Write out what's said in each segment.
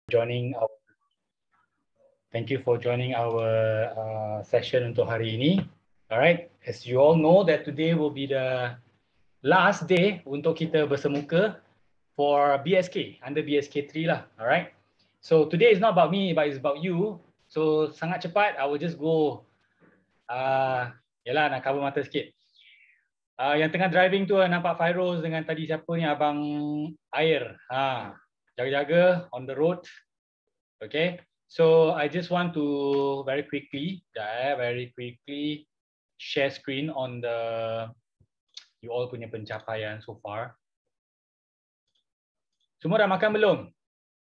joining our session untuk hari ini. Alright, as you all know that today will be the last day untuk kita bersemuka for BSK under BSK 3 lah. Alright, so today is not about me but it's about you. So sangat cepat, I will just go. Yalah, nak cover mata sikit. Yang tengah driving tu nampak Fairoz dengan tadi siapa ni, Abang Air. Jaga-jaga on the road. Okay, so I just want to very quickly share screen on the you all punya pencapaian so far. Semua dah makan belum?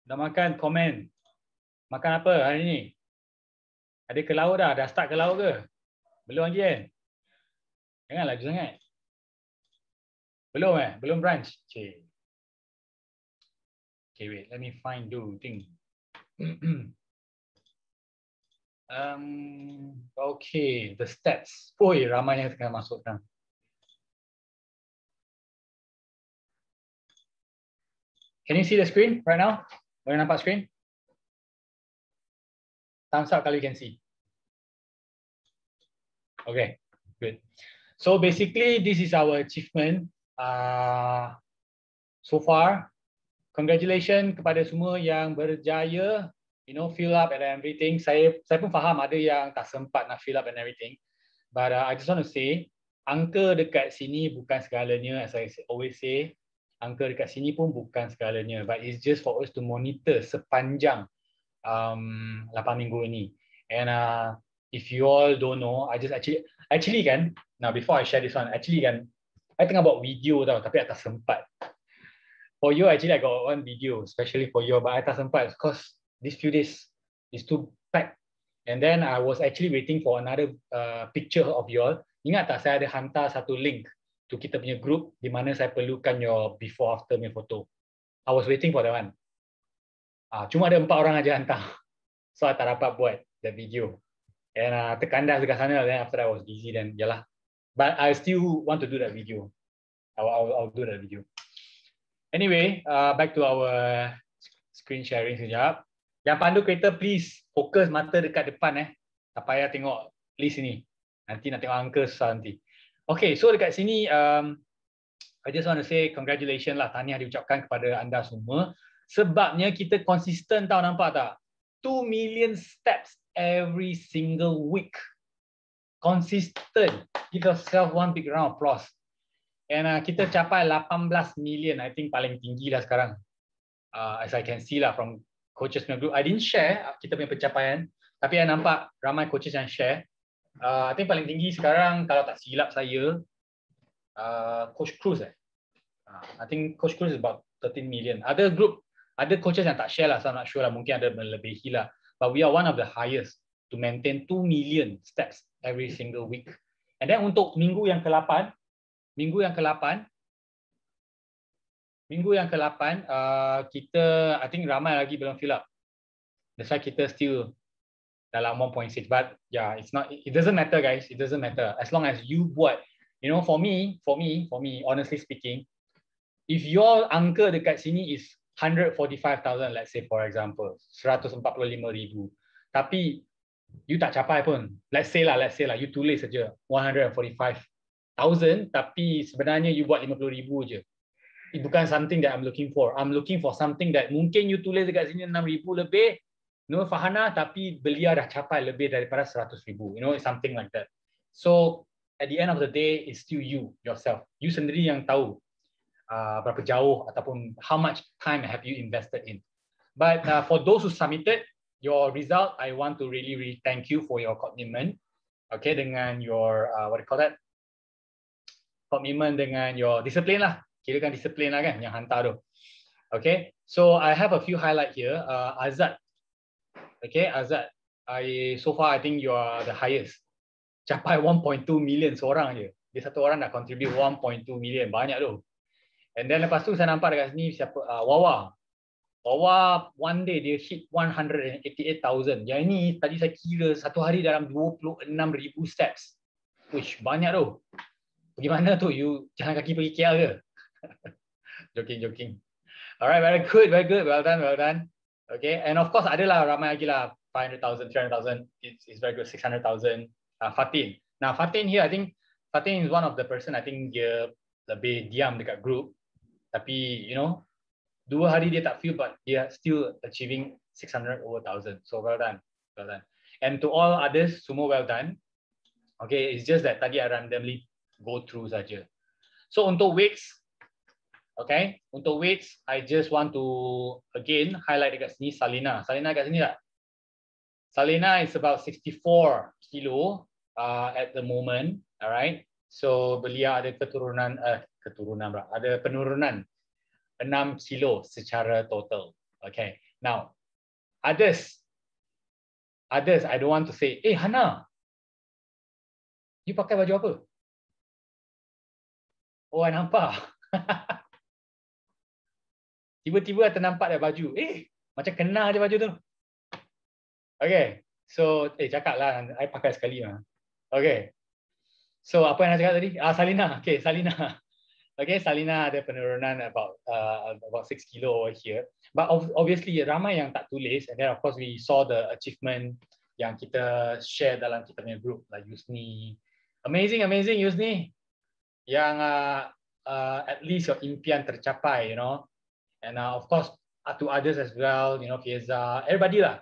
Dah makan? Komen. Makan apa hari ni? Ada ke laut dah? Dah start ke laut ke? Belum lagi kan? Jangan laju sangat. Belum Belum brunch? Okay, wait. Let me find thing. Okay, the stats. Oi, ramai yang tengah masuk sekarang. Can you see the screen right now? Boleh nampak screen? Thumbs up kalau you can see. Okay, good. So basically, this is our achievement so far. Congratulations kepada semua yang berjaya, fill up and everything. Saya pun faham ada yang tak sempat nak fill up and everything. But I just want to say, angka dekat sini bukan segalanya. As I always say, angka dekat sini pun bukan segalanya. But it's just for us to monitor sepanjang 8 minggu ini. And if you all don't know, I just actually kan, now before I share this one, actually kan, I tengah buat video tau, tapi I tak sempat. For you, actually I got one video, especially for you, but I tak sempat because these few days is too packed. And then I was actually waiting for another picture of you all. Ingat tak saya ada hantar satu link to kita punya group di mana saya perlukan your before after punya foto. I was waiting for that one. Cuma ada 4 orang aja hantar. So I tak dapat buat that video. And terkandas dekat sana, then after that I was busy, then yalah. But I still want to do that video. I'll do that video. Anyway, back to our screen sharing sekejap. Yang pandu kereta, please fokus mata dekat depan tak payah tengok list ni. Nanti nak tengok angka susah nanti. Okay, so dekat sini I just want to say congratulations lah, tahniah diucapkan kepada anda semua. Sebabnya kita konsisten tau, nampak tak? 2 million steps every single week. Consistent. Give yourself one big round of applause. And kita capai 18 million, I think paling tinggi lah sekarang. As I can see lah from coaches punya group. I didn't share kita punya pencapaian, tapi I nampak ramai coaches yang share. I think paling tinggi sekarang kalau tak silap saya, Coach Cruz I think Coach Cruz is about 13 million. Ada coaches yang tak share lah, so I'm not sure lah, mungkin ada melebihi lah. But we are one of the highest to maintain 2 million steps every single week. And then untuk minggu yang ke-8, kita I think ramai lagi belum fill up. That's why kita still dalam 1.6. But yeah, it doesn't matter guys, it doesn't matter. As long as you buat, for me, honestly speaking, if your angka dekat sini is 145,000, let's say for example, 145,000, tapi you tak capai pun. Let's say lah, you tulis saja 145,000, tapi sebenarnya you buat 50,000 je. It bukan something that I'm looking for. I'm looking for something that mungkin you tulis dekat sini 6,000 lebih, Fahana, tapi belia dah capai lebih daripada 100,000. It's something like that. So at the end of the day, it's still you yourself. You sendiri yang tahu berapa jauh ataupun how much time have you invested in. But for those who submitted your result, I want to really, really thank you for your commitment. Okay, dengan your what do you call that? Commitment dengan your discipline lah. Kirakan discipline lah kan yang hantar tu. Okay, so I have a few highlight here. Azad. Okay, Azad. So far I think you are the highest. Capai 1.2 million seorang je. Dia satu orang dah contribute 1.2 million. Banyak tu. And then lepas tu saya nampak dekat sini siapa? Wawa. Wawa one day dia hit 188,000. Yang ini tadi saya kira satu hari dalam 26,000 steps. Wish, banyak tu. Pergi mana tu? You jalan kaki pergi KL ke? Joking. Alright, very good. Well done. Okay, and of course adalah ramai lagi lah, 500,000, 300,000, it's very good, 600,000. Fatin. Now Fatin here, I think Fatin is one of the person, I think dia lebih diam dekat group, tapi you know, 2 hari dia tak feel, but dia still achieving 600 over 1,000. So well done, well done. And to all others, semua well done. Okay, it's just that tadi I randomly go through saja. So untuk weights, okay, untuk weights, I just want to again highlight dekat sini Salina. Salina kat sini tak? Salina is about 64 kilo at the moment, alright. So beliau ada ada penurunan 6 kilo secara total. Okay, now others, I don't want to say, Hana, you pakai baju apa? Oh, I nampak. Tiba-tiba ternampak dah baju. Macam kena je baju tu. Okay, so cakap lah, I pakai sekali lah. Okay, so apa yang nak cakap tadi? Salina, okay, Salina. Okay, Salina ada penurunan about 6 kilo over here. But obviously ramai yang tak tulis, and then of course we saw the achievement yang kita share dalam kita punya group, like Yusni. Amazing Yusni. Yang at least your impian tercapai, you know. And of course to others as well, you know, Fieza, everybody lah.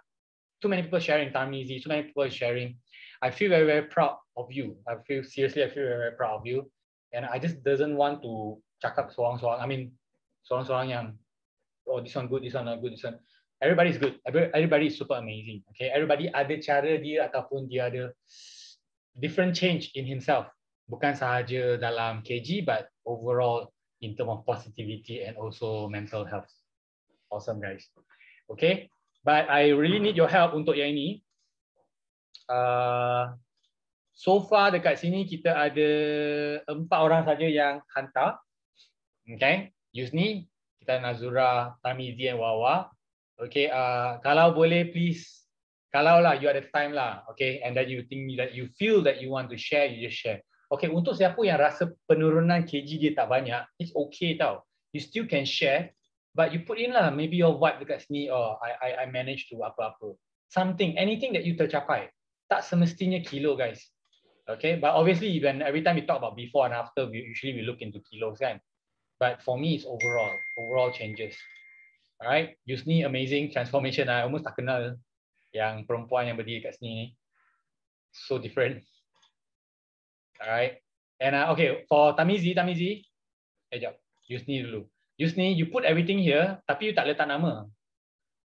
Too many people sharing, Tamizi, too many people sharing. I feel very, very proud of you. I feel very, very proud of you. And I just doesn't want to cakap seorang-seorang. I mean, seorang-seorang yang, oh, this one good, this one not good, this one. Everybody's good. Everybody is super amazing. Okay, everybody ada cara dia ataupun dia ada different change in himself. Bukan sahaja dalam kg, but overall in terms of positivity and also mental health. Awesome, guys. Okay. But I really need your help untuk yang ini. So far dekat sini kita ada 4 orang saja yang hantar. Okay, Yusni, kita Nazura, Tamizi and Wawa. Okay, kalau boleh please, kalau lah you ada time lah, okay, and then you think that you feel that you want to share, you just share. Okay, untuk siapa yang rasa penurunan kg dia tak banyak, it's okay tau. You still can share. But you put in lah, maybe your vibe dekat sini, oh, I managed to apa-apa. Something, anything that you tercapai. Tak semestinya kilo, guys. Okay, but obviously when every time we talk about before and after, we usually look into kilos, kan? But for me, it's overall changes. Alright, Yusni, amazing transformation. I almost tak kenal yang perempuan yang berdiri kat sini ni. So different. Alright, and okay, for Tamizi, jap, Yusni dulu. Yusni, you put everything here, tapi you tak letak nama.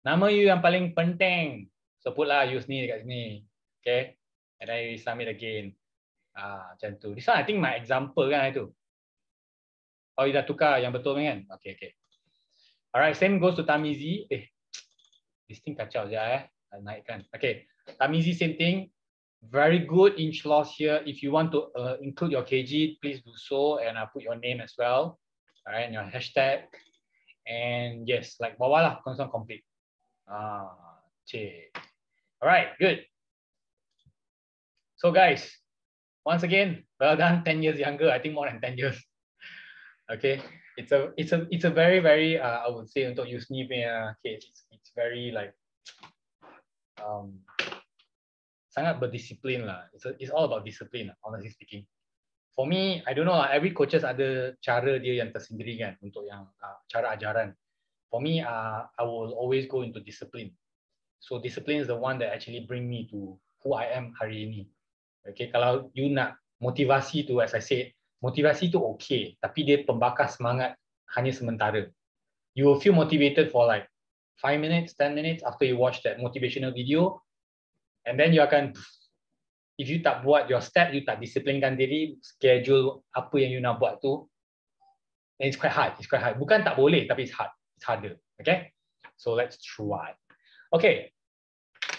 Nama you yang paling penting. So put lah Yusni dekat sini. Okay. And then you submit again. Macam tu. This one I think my example kan itu. Oh, you dah tukar yang betul kan? Okay. Alright, same goes to Tamizi. This thing kacau je naikkan. Okay. Tamizi, same thing. Very good inch loss here. If you want to include your kg, please do so. And I'll put your name as well. Alright, and your hashtag. And yes, like bawah lah, constant complete. Alright, good. So guys, once again, well done. 10 years younger. I think more than 10 years. Okay, it's a very, very I would say untuk Yusni punya case, it's very like sangat berdisiplin lah. It's all about discipline, honestly speaking. For me, I don't know lah, every coaches ada cara dia yang tersendiri kan untuk yang cara ajaran. For me, I will always go into discipline. So discipline is the one that actually bring me to who I am hari ini. Okay, kalau you nak motivasi tu, as I said, motivasi tu okay, tapi dia pembakar semangat hanya sementara. You will feel motivated for like 5 minutes, 10 minutes after you watch that motivational video, and then you akan, if you tak buat your step, you tak disiplinkan diri, schedule apa yang you nak buat tu, then it's quite hard. Bukan tak boleh, tapi it's hard. It's harder. Okay, so let's try. Okay,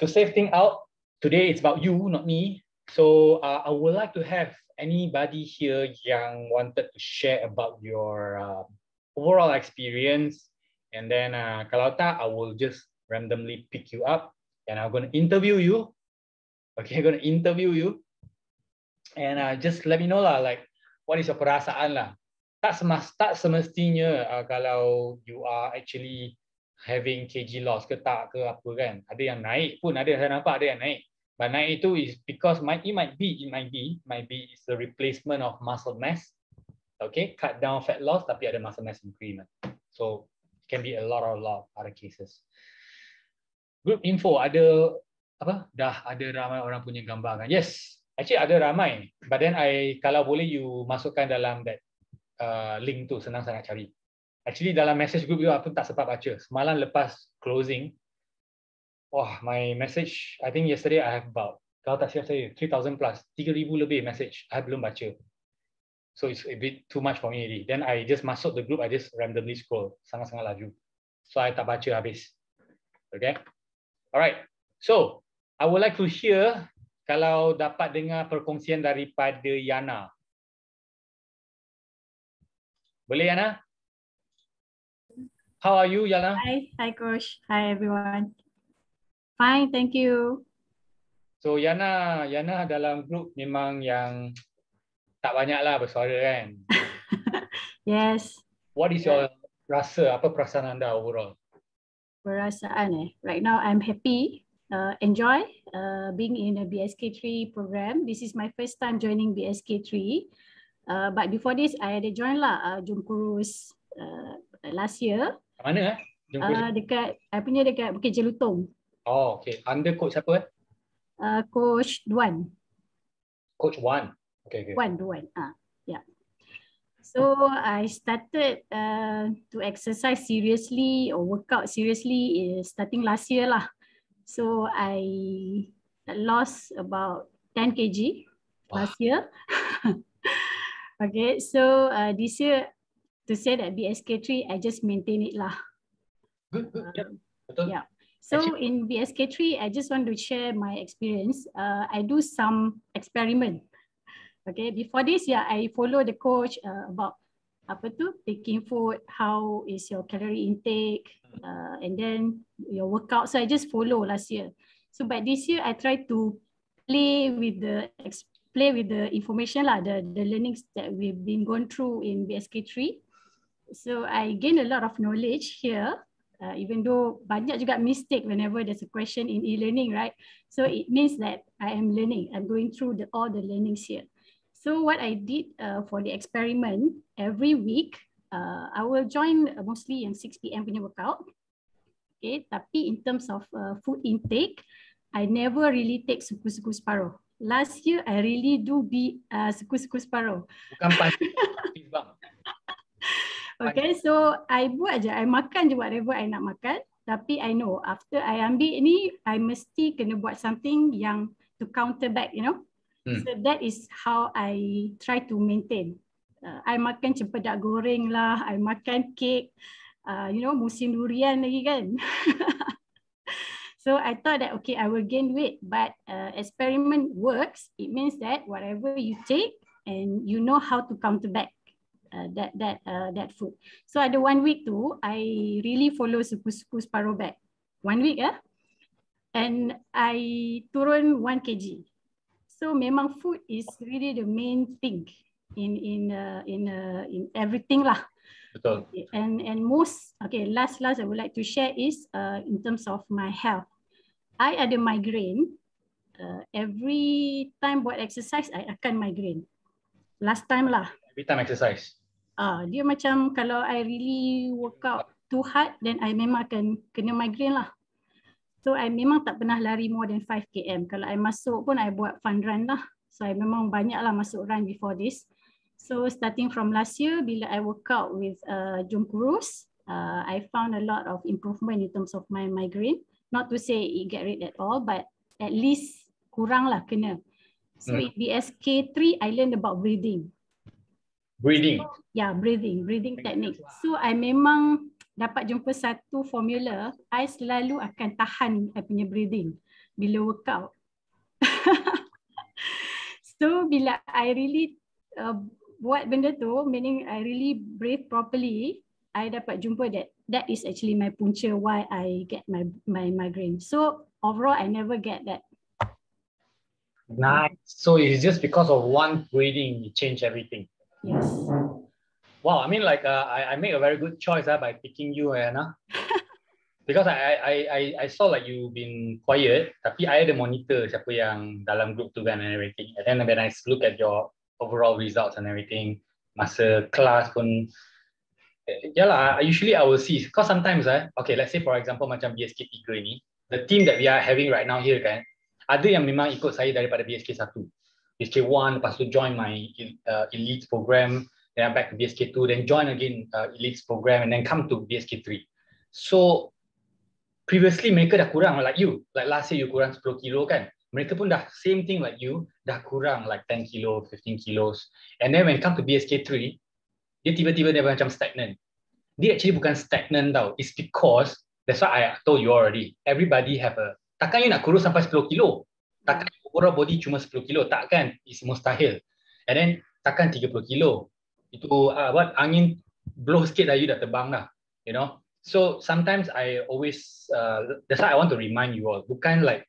to save things out, today it's about you, not me. So I would like to have anybody here yang wanted to share about your overall experience, and then kalau tak, I will just randomly pick you up and I'm going to interview you. Okay, I'm going to interview you, and just let me know lah, like what is your perasaan lah. Tak semestinya kalau you are actually having kg loss ke tak ke apa kan. Ada yang naik pun, ada saya nampak ada yang naik. But naik itu is because it might be it's the replacement of muscle mass. Okay, cut down fat loss tapi ada muscle mass increment. So it can be a lot of other cases. Group info ada apa? Dah ada ramai orang punya gambar kan? Yes, actually ada ramai. But then kalau boleh you masukkan dalam that link tu, senang sangat cari. Actually dalam message group tu aku tak sempat baca. Semalam lepas closing, wah, my message, I think yesterday I have about, kalau tak silap saya, 3,000 plus, 3,000 lebih message. I belum baca. So it's a bit too much for me already. Then I just masuk the group, I just randomly scroll. Sangat-sangat laju. So I tak baca habis. Okay? Alright. So, I would like to hear kalau dapat dengar perkongsian daripada Yana. Boleh, Yana? How are you, Yana? Hi, Coach. Hi, everyone. Fine, thank you. So, Yana dalam grup memang yang tak banyaklah bersuara kan? Yes. What is your rasa, apa perasaan anda overall? Perasaan right now I'm happy, enjoy being in a BSK3 program. This is my first time joining BSK3. But before this, I had joined lah Jom Kurus last year. Mana dekat Bukit Jelutong. Oh, okay. Under coach siapa? Coach Duan. Coach Wan. Okay. Duan. Yeah. So I started to exercise seriously or work out seriously starting last year lah. So I lost about 10 kg last year. Okay, so this year to say that BSK3, I just maintain it lah. Good. Yeah. So in BSK3, I just want to share my experience. I do some experiment. Okay, before this, I follow the coach about taking food, how is your calorie intake, and then your workout. So I just follow last year. So but this year, I try to play with the information lah, the learnings that we've been going through in BSK3. So I gain a lot of knowledge here. Even though banyak juga mistake whenever there's a question in e-learning, right? So it means that I am learning. I'm going through all the learnings here. So what I did for the experiment, every week, I will join mostly in 6 PM punya workout. Okay, tapi in terms of food intake, I never really take suku-suku separuh. Last year, I really do be suku-suku separuh. Bukan pasti. Okay, so I buat je, I makan je whatever I nak makan. Tapi I know after I ambil ni, I mesti kena buat something yang to counter back, you know. So that is how I try to maintain. I makan cempedak goreng lah, I makan cake, musim durian lagi kan. So I thought that, okay, I will gain weight, but experiment works. It means that whatever you take and you know how to counter back that food. So ada 1 week tu, I really follow suku-suku separuh back. 1 week and I turun 1 kg. So memang food is really the main thing in everything lah. Betul. Okay. And most last I would like to share is in terms of my health. I ada migraine. Every time buat exercise, I akan migraine. Last time lah. Every time exercise. Dia macam kalau I really work out too hard, then I memang akan kena migraine lah. So I memang tak pernah lari more than 5 km. Kalau I masuk pun I buat fun run lah. So I memang banyak lah masuk run before this. So starting from last year, bila I work out with Jom Kurus, I found a lot of improvement in terms of my migraine. Not to say it get rid at all, but at least kurang lah kena. So in BSK3, I learned about breathing. Breathing? Breathing technique. So I memang dapat jumpa satu formula, I selalu akan tahan I punya breathing bila workout. So bila I really buat benda tu, meaning I really breathe properly, I dapat jumpa that is actually my punca why I get my migraine. So overall, I never get that. Nice. So it's just because of one breathing, you change everything. Yes. Wow, I mean, like I made a very good choice by picking you, Anna. because I saw like you been quiet, tapi I ada monitor siapa yang dalam group tu kan and everything. And then when I look at your overall results and everything, masa kelas pun, yalah, usually I will see. Because sometimes, okay, let's say for example macam BSK 3 ni, the team that we are having right now here kan, ada yang memang ikut saya daripada BSK 1. BSK 1, lepas tu join my elite program, then back to BSK 2, then join again elite program, and then come to BSK 3. So, previously mereka dah kurang like you. Like last year you kurang 10 kilo kan. Mereka pun dah same thing like you, dah kurang like 10 kilo, 15 kilos. And then when come to BSK 3, dia tiba-tiba dia macam stagnant. Dia actually bukan stagnant tau. It's because, that's why I told you already, everybody have a, takkan you nak kurus sampai 10 kilo? Takkan overall body cuma 10 kilo? Takkan, it's mustahil. And then, takkan 30 kilo? Itu, angin blow sikit dah, you dah terbang dah. You know? So, sometimes I always, that's why I want to remind you all, bukan like,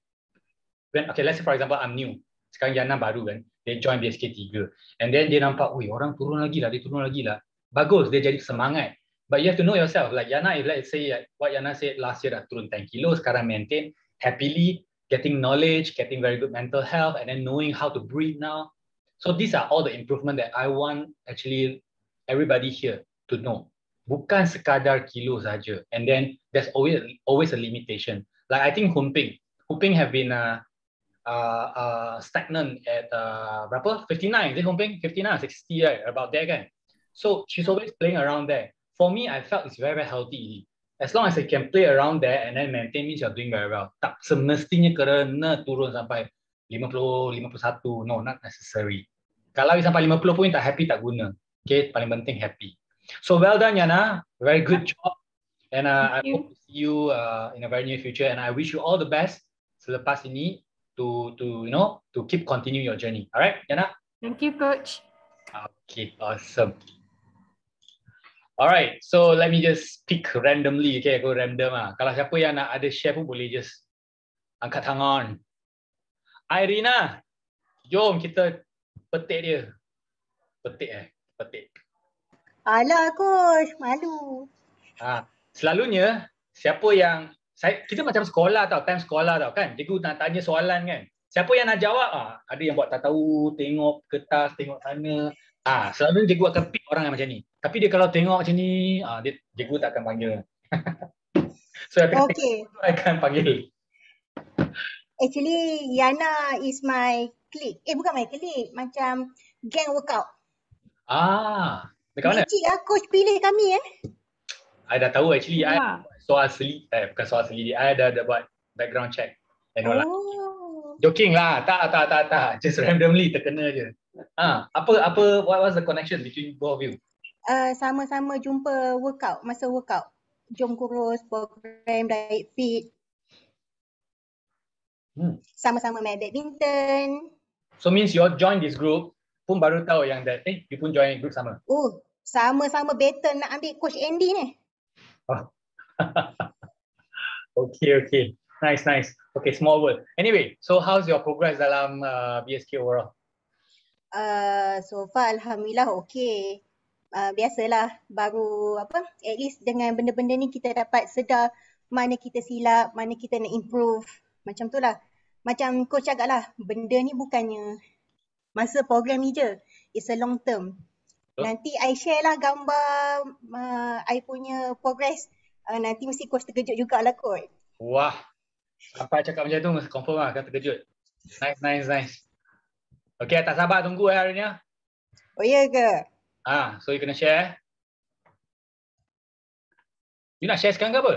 when, okay, let's say for example, I'm new. Sekarang Yana baru kan, dia join BSK 3. And then dia nampak, wih orang turun lagi lah, dia turun lagi lah. Bagus, dia jadi semangat. But you have to know yourself, like Yana, if let's say like what Yana said last year dah turun 10 kilo, sekarang maintain happily, getting knowledge, getting very good mental health, and then knowing how to breathe now. So these are all the improvement that I want actually everybody here to know. Bukan sekadar kilo saja. And then there's always a limitation. Like I think Humping have been stagnant at berapa? 59, is it Humping? 59, 60, right? About there kan? So she's always playing around there. For me, I felt it's very, very healthy. As long as I can play around there and then maintain, means you're doing very well. Tak semestinya kena turun sampai 50, 51. No, not necessary. Kalau sampai 50 pun tak happy, tak guna. Okay, paling penting happy. So well done, Yana. Very good job. And I hope to see you in a very near future. And I wish you all the best selepas ini to you know, to keep continue your journey. All right, Yana? Thank you, Coach. Okay, awesome. All right, so let me just pick randomly. Okay, aku random lah. Kalau siapa yang nak ada share pun boleh just angkat tangan. Irina, jom kita petik dia. Petik. Alah, Coach, malu. Selalunya, siapa yang, kita macam sekolah tau, time sekolah tau kan. Cikgu nak tanya soalan kan. Siapa yang nak jawab? Ada yang buat tak tahu, tengok kertas, tengok sana. Selalu cikgu akan pick orang yang macam ni. Tapi dia kalau tengok macam ni, cikgu tak akan panggil. So Okay. akan panggil. Actually, Yana is my clique. Bukan my clique. Macam gang workout. Dekat mana? Magic lah Coach pilih kami I dah tahu actually. I soal seli, bukan soal seli. I dah buat background check. Joking lah. Tak. Just randomly terkena je. What was the connection between both of you? Sama-sama jumpa workout, masa workout. Jom kurus, program diet fit. Sama-sama main badminton. So means you all join this group, pun baru tahu yang that, you pun join group sama? Sama-sama battle nak ambil Coach Andy ni. Okay. Nice. Okay, small world. Anyway, so how's your progress dalam BSK overall? So far Alhamdulillah okay. Biasalah, baru at least dengan benda-benda ni kita dapat sedar mana kita silap, mana kita nak improve. Macam tu lah. Macam Coach cakap lah, benda ni bukannya masa program ni je. It's a long term. Nanti I share lah gambar I punya progress. Nanti mesti Coach terkejut jugalah Coach. Wah, sampai cakap macam tu confirm lah akan terkejut. Nice. Okay, tak sabar tunggu hari ni. Oh ya ke? So you kena share. You nak share sekarang ke apa?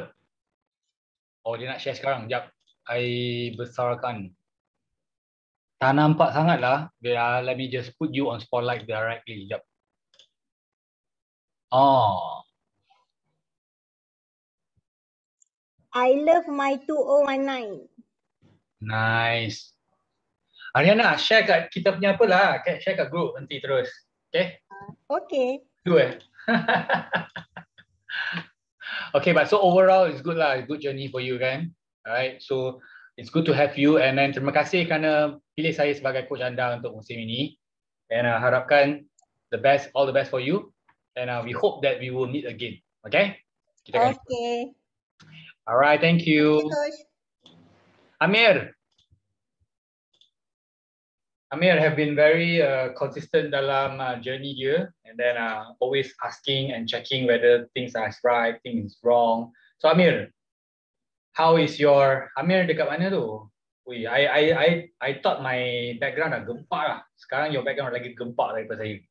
Oh, dia nak share sekarang. Sekejap. I besarkan. Tak nampak sangat lah. Let me just put you on spotlight directly. Sekejap. I love my 2019. Nice. Ariana, share kat kita punya apa lah. Share kat group nanti terus. Okay? Okay. Good. Okay, but so overall it's good lah. It's good journey for you kan. Alright, so it's good to have you. And then terima kasih kerana pilih saya sebagai coach anda untuk musim ini. And harapkan all the best for you. And we hope that we will meet again. Okay? Okay. Alright, thank you. Coach. Amir. Amir have been very consistent dalam journey dia, and then always asking and checking whether things are right, things wrong. So Amir, how is your Amir dekat mana tu? Ui, I thought my background dah gempak lah. Sekarang your background lagi gempak daripada saya.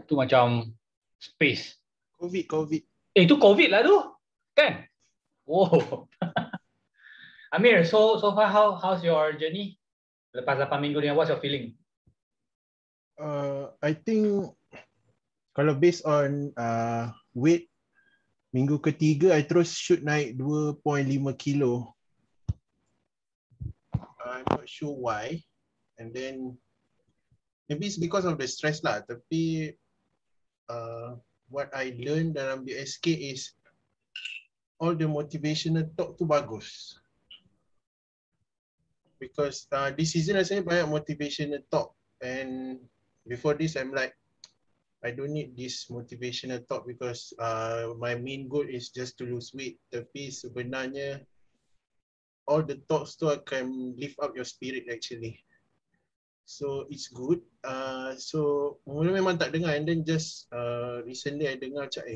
Tu macam space. COVID. Itu COVID lah tu, kan? Wow. Amir, so far how's your journey? Lepas 8 minggu ni, what's your feeling? I think kalau based on weight, minggu ketiga I terus shoot naik 2.5 kilo. I'm not sure why. And then maybe it's because of the stress lah. Tapi what I learned dalam BSK is all the motivational talk tu bagus. Because this season rasanya banyak motivational talk, and before this I'm like, I don't need this motivational talk because my main goal is just to lose weight. Tapi sebenarnya all the talks tu akan lift up your spirit actually. So it's good. So mula memang tak dengar, and then just recently I dengar macam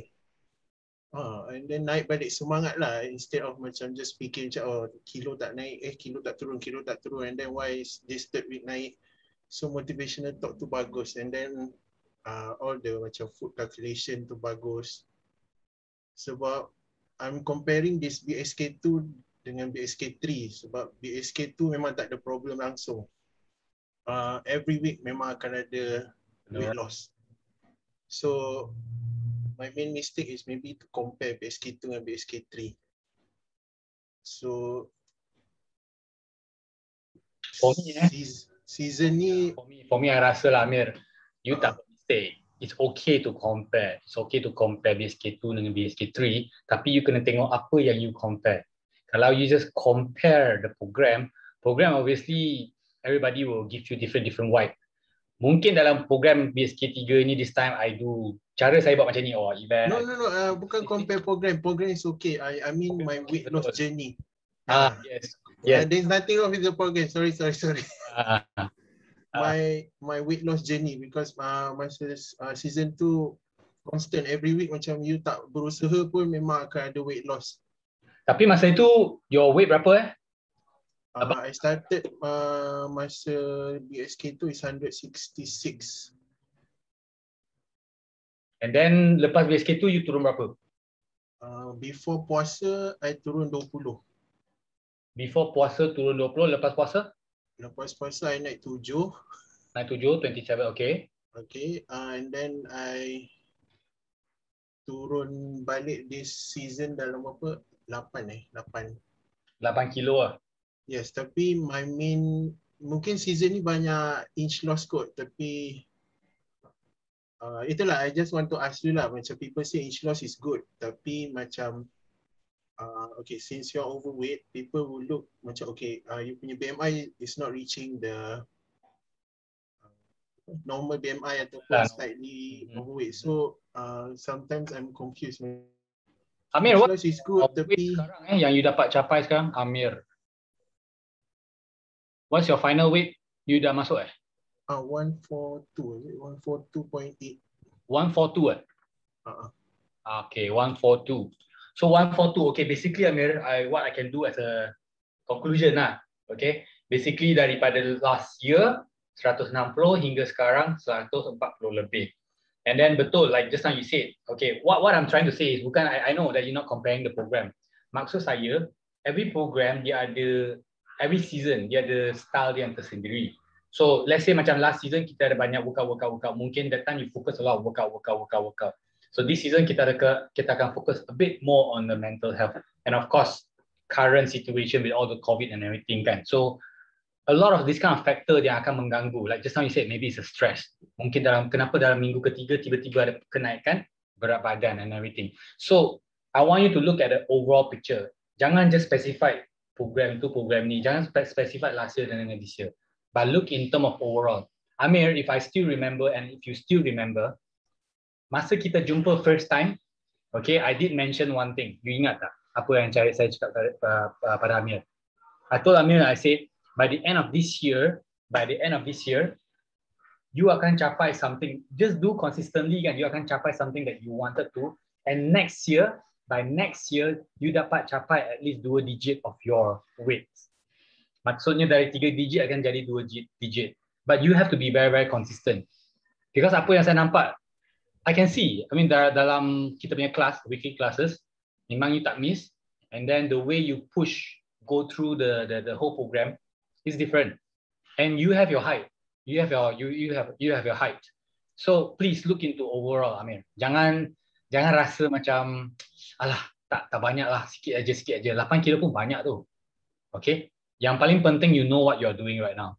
and then naik balik semangat lah, instead of macam just fikir macam kilo tak naik, kilo tak turun, and then why is this third week naik. So motivational talk tu bagus, and then all the macam food calculation tu bagus. Sebab I'm comparing this BSK2 dengan BSK3, sebab BSK2 memang tak ada problem langsung. Every week memang akan ada weight loss. So my main mistake is maybe to compare BSK2 dengan BSK3. So For me, season ni for me I rasa lah Amir, you tak mistake. It's okay to compare. It's okay to compare BSK2 dengan BSK3, tapi you kena tengok apa yang you compare. Kalau you just compare the program obviously everybody will give you different vibe. Mungkin dalam program BSK3 ni this time I do cara saya buat macam ni event. No, bukan compare program is okay. I mean my weight loss journey. Yes. There's nothing wrong with the program. Sorry. My weight loss journey, because masa season 2 constant every week, macam you tak berusaha pun memang akan ada weight loss. Tapi masa itu your weight berapa I started masa BSK2 is 166. And then lepas BSK2 you turun berapa? Before puasa I turun 20. Before puasa turun 20, lepas puasa? Lepas puasa I naik 7. Naik 7, 27, okay. Okay, and then I turun balik this season dalam apa? 8 kilo lah. Yes, tapi my main, mungkin season ni banyak inch loss kot, tapi itulah I just want to ask you lah, macam people say inch loss is good, tapi macam okay, since you're overweight, people will look macam okay, you punya BMI is not reaching the normal BMI ataupun slightly overweight. So sometimes I'm confused. Amir, what is good, tapi sekarang yang you dapat capai sekarang, Amir? What's your final weight? You dah masuk 142, is it 142.8? 142 Okay, 142. So 142, okay, basically Amir, what I can do as a conclusion lah, okay, basically daripada last year 160 hingga sekarang 140 lebih. And then betul, like just now you said, okay, what I'm trying to say is, bukan, I know that you're not comparing the program. Maksud saya, every program dia ada, every season dia ada style dia yang tersendiri. So let's say macam last season kita ada banyak workout. Mungkin that time you focus a lot of workout. So this season kita akan focus a bit more on the mental health. And of course, current situation with all the COVID and everything kan. So a lot of this kind of factor yang akan mengganggu. Like just now you said, maybe it's a stress. Mungkin kenapa dalam minggu ketiga tiba-tiba ada kenaikan berat badan and everything. So I want you to look at the overall picture. Jangan just specify program ni. Jangan specify last year dan this year. But look in term of overall. Amir, if I still remember and if you still remember, masa kita jumpa first time, okay, I did mention one thing. You ingat tak? apa yang saya cakap pada Amir. I told Amir, I said, by the end of this year, you akan capai something. Just do consistently kan, you akan capai something that you wanted to. And by next year, you dapat capai at least 2 digit of your weight. Maksudnya dari 3 digit akan jadi 2 digit. But you have to be very, very consistent. Because apa yang saya nampak, I can see, I mean dalam kita punya kelas, weekly classes, memang you tak miss. And then the way you go through the whole program is different. And you have your height. You have your height. So please look into overall, Amir. Jangan rasa macam alah tak banyak lah, sikit aja. 8 kilo pun banyak tu. Okay? Yang paling penting you know what you're doing right now.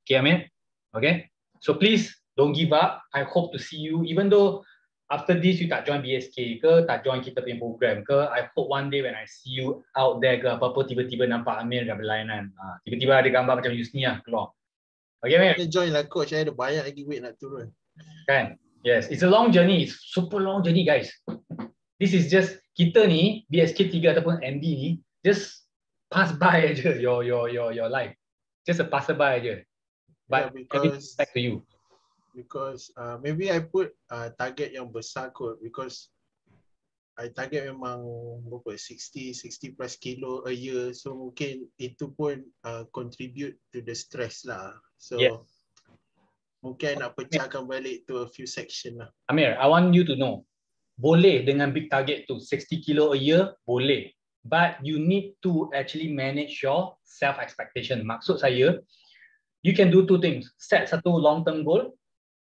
Okay, Amir? Okay? So please don't give up. I hope to see you even though after this you tak join BSK ke, tak join kita punya program ke, I hope one day when I see you out there ke apa-apa tiba-tiba nampak Amir dah berlainan. Tiba-tiba ada gambar macam Yusni lah keluar. Okay, Amir? Join lah coach, saya ada banyak lagi weight nak turun. Kan? Yes, it's a long journey. It's super long journey, guys. This is just kita ni BSK 3 ataupun MD ni just pass by aja your life. Just a passerby aja. But because back to you. Because maybe I put target yang besar kot because I target memang berapa 60 plus kilo a year, so mungkin itu pun contribute to the stress lah. So yeah. Mungkin nak pecahkan balik to a few section lah. Amir, I want you to know, boleh dengan big target tu 60 kilo a year, boleh. But you need to actually manage your self expectation. Maksud saya, you can do 2 things. Set satu long term goal,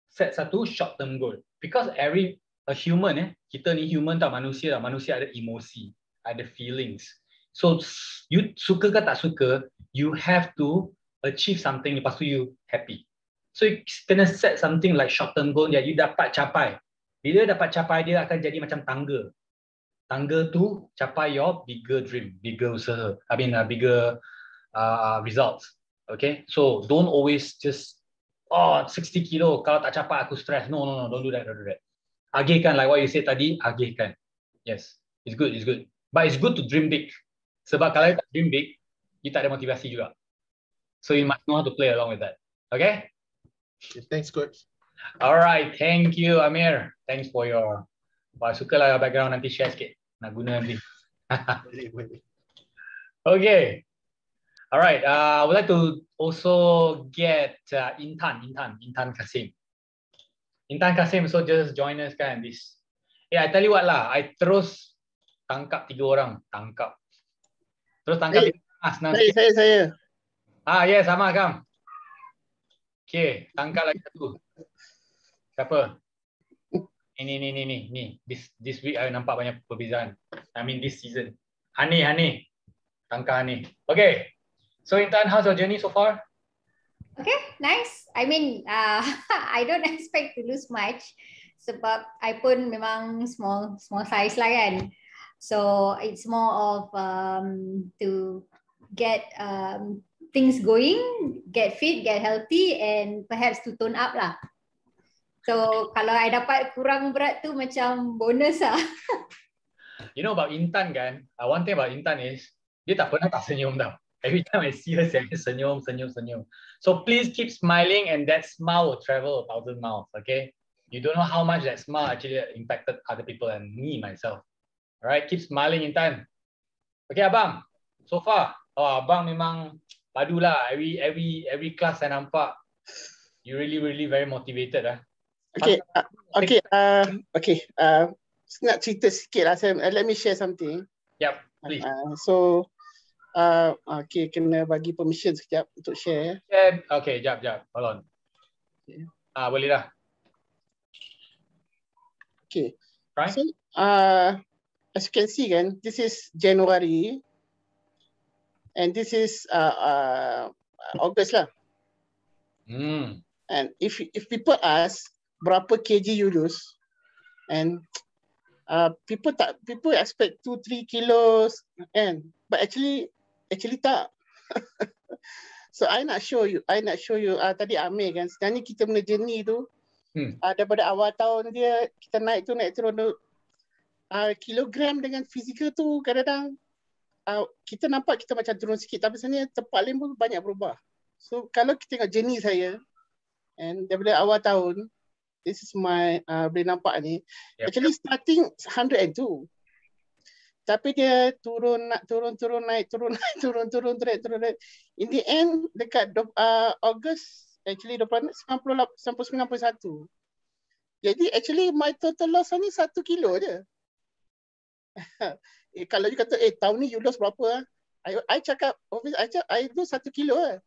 set satu short term goal. Because a human, kita ni human tau, manusia ada emosi, ada feelings. So you suka ke tak suka, you have to achieve something, lepas tu you happy. So you kena set something like short term goal yang you dapat capai. Bila dapat capai, dia akan jadi macam tangga. Tangga tu capai your bigger dream, bigger usaha, bigger results. Okay, so don't always just 60 kilo, kalau tak capai aku stress. No, don't do that. Agihkan, like what you said tadi, agihkan. Yes, it's good. But it's good to dream big. Sebab kalau you tak dream big, you tak ada motivasi juga. So you must know how to play along with that. Okay? Thanks, coach. Alright, thank you, Amir. Thanks for your... Wah, suka lah background, nanti share sikit. Nak guna nanti. Boleh. Okay. Alright, I would like to also get Intan Kasim. Intan Kasim, so just join us kan this. I tell you what lah, I terus tangkap 3 orang. Terus tangkap 3 orang. Senang sikit. Saya. Yes, sama Kam. Okay, tangkap lagi satu. Siapa? Ni. This week I nampak banyak perbezaan. I mean this season. Hani. Tangkap Hani. Okay. So Intan, how's your journey so far? Okay, nice. I mean, I don't expect to lose much sebab I pun memang small size lah kan. So it's more of to get things going, get fit, get healthy and perhaps to tone up lah. So kalau I dapat kurang berat tu macam bonus lah. You know about Intan kan, one thing about Intan is dia tak pernah tak senyum tau. Every time I see her, saya senyum. So please keep smiling and that smile will travel 1,000 miles, okay? You don't know how much that smile actually impacted other people and me, myself. Alright, keep smiling Intan. Okay, Abang. So far, Abang memang padu lah. Every class saya nampak, you really very motivated lah. Okay. Nak cerita sikit lah. Let me share something. Yep, please. Okay, kena bagi permission sekejap untuk share. Okay, jap. Hold on. Okay. Boleh dah. Okay. Right. So, as you can see kan, this is January and this is August lah. And if people ask berapa kg you lose, and people expect 2-3 kilos and but actually tak. So I nak show you tadi Amir kan, sebenarnya kita punya journey tu daripada awal tahun dia kita naik turun tu kilogram dengan fizikal tu kadang-kadang kita nampak kita macam turun sikit, tapi sebenarnya tempat lain pun banyak berubah. So kalau kita tengok journey saya, and daripada awal tahun, this is my boleh nampak ni, actually starting 102. Tapi dia turun naik, turun naik. In the end dekat Ogos actually 99.1. Jadi actually my total loss ni 1 kilo je. Kalau you kata tahun ni you loss berapa? I cakap obviously I lose 1 kilo lah.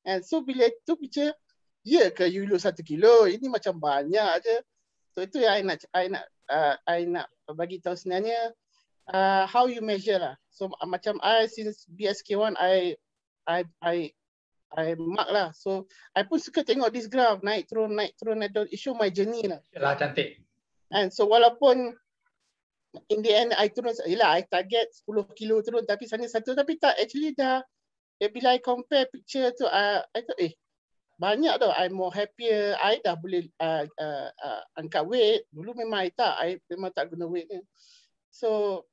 And so bila tu picture, ya ke you lose 1 kilo? Ini macam banyak je. So itu yang I nak bagi tahu sebenarnya how you measure lah. So macam I since BSK1 I mark lah. So I pun suka tengok this graph naik turun. It show my journey lah. Lah cantik. And so walaupun in the end I turun, yelah I target 10 kilo turun, tapi sebenarnya 1, tapi tak, actually dah bila I compare picture tu I thought banyak tau, I more happier, I dah boleh angkat weight. Dulu memang I memang tak guna weight ni. So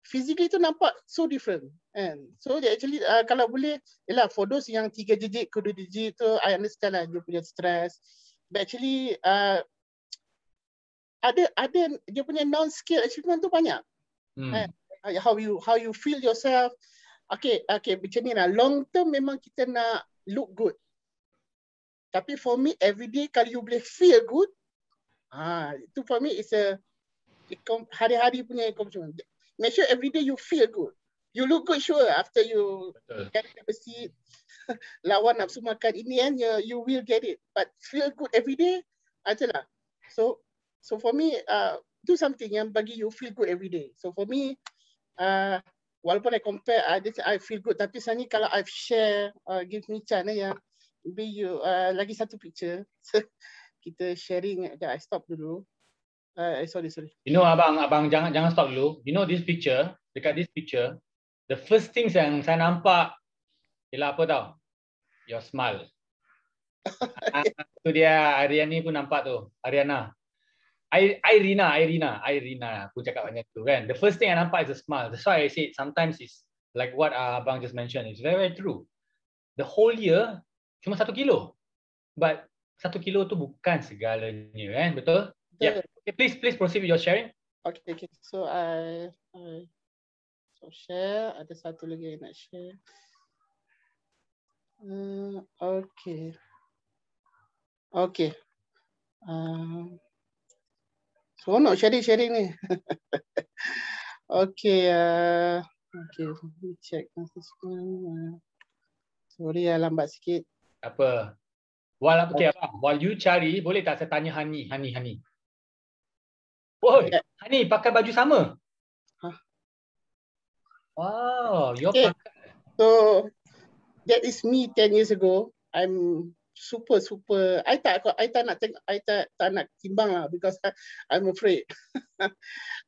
physically tu nampak so different, and so dia actually kalau boleh, yelah for those yang 3 digit ke 2 digit tu I understand lah dia punya stress, but actually ada dia punya non-skill achievement tu banyak. How you feel yourself. Okay, macam ni lah. Long term memang kita nak look good. Tapi for me, everyday kalau you boleh feel good, itu for me is hari-hari punya accomplishment. Make sure everyday you feel good. You look good sure after you get a seat, lawan nafsu makan. In the end, you will get it. But feel good everyday, adalah. So for me, do something yang bagi you feel good every day. So for me, walaupun I compare, I feel good. Tapi sebenarnya kalau I've share, give me chance ya, maybe you lagi satu picture. Kita sharing. I stop dulu. Sorry. You know abang jangan stop dulu. You know this picture, dekat this picture, the first things yang saya nampak ialah apa tau? Your smile. Tu dia, Ariani pun nampak tu. Ariana. Irina, aku cakap macam tu kan. The first thing I nampak is a smile. That's why I say sometimes it's like what abang just mentioned. It's very, very true. The whole year cuma 1 kilo. But 1 kilo tu bukan segalanya kan, betul? Yeah. Okay, please proceed with your sharing. Okay. So I share. Ada satu lagi yang nak share. Okay. Seronok sharing ni. Okay, let me check. Sorry lambat sikit. Apa? While you cari, boleh tak saya tanya Hani? Woi, Hani pakai baju sama? Wow, you okay. So that is me 10 years ago. I'm super. I tak nak tengok, I tak nak timbang lah because I'm afraid.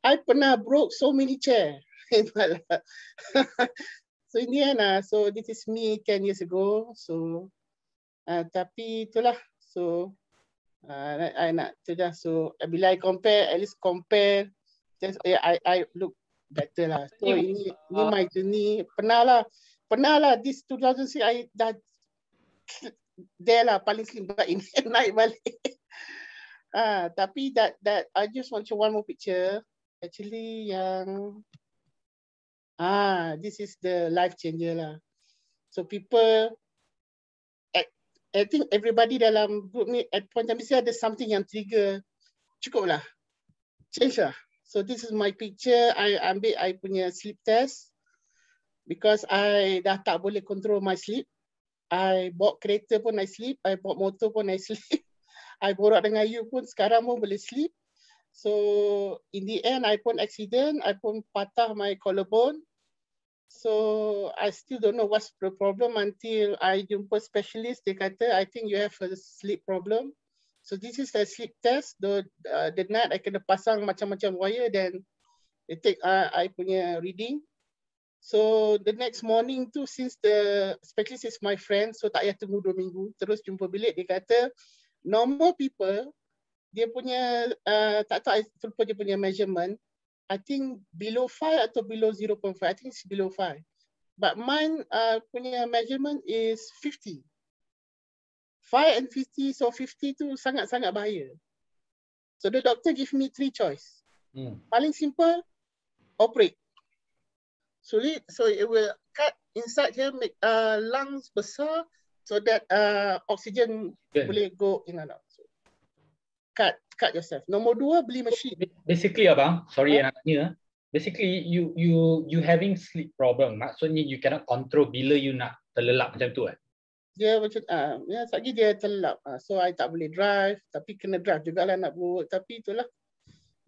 I pernah broke so many chair in my life. So in the end, so this is me 10 years ago. So tapi itulah. So I nak tu dah. So bila I compare, at least compare, just I look better lah. So ini my journey. Pernah lah this 2006 I dah there lah paling slim, but ini naik balik. Tapi that I just want to show one more picture. Actually yang this is the life changer lah. So people, I think everybody dalam group ni at point time mesti ada something yang trigger. Cukup lah, change lah. So this is my picture. I ambil I punya sleep test because I dah tak boleh control my sleep. I bawa kereta pun I sleep, I bawa motor pun I sleep. I borak dengan you pun sekarang pun boleh sleep. So in the end I pun accident, I pun patah my collarbone. So I still don't know what's the problem until I jumpa specialist. Dia kata I think you have a sleep problem. So this is a sleep test. The night I kena pasang macam-macam wire, then they take I punya reading. So the next morning tu, since the specialist is my friend, so tak payah tunggu 2 minggu, terus jumpa bilik. Dia kata normal people dia punya tak tahu, I lupa dia punya measurement. I think below 5 atau below 0.5. I think it's below 5. But mine punya measurement is 50. 5 and 50, so 50 tu sangat-sangat bahaya. So the doctor give me 3 choice. Paling simple, operate. So it will cut inside here, make lungs besar so that oxygen boleh go in and out. So, cut yourself. Nombor 2, beli machine. Basically abang, sorry nak tanya. Basically you having sleep problem. Maksudnya you cannot control bila you nak terlelap macam tu kan? Dia macam lagi dia terlelap. So I tak boleh drive, tapi kena drive jugalah nak buat. Tapi itulah.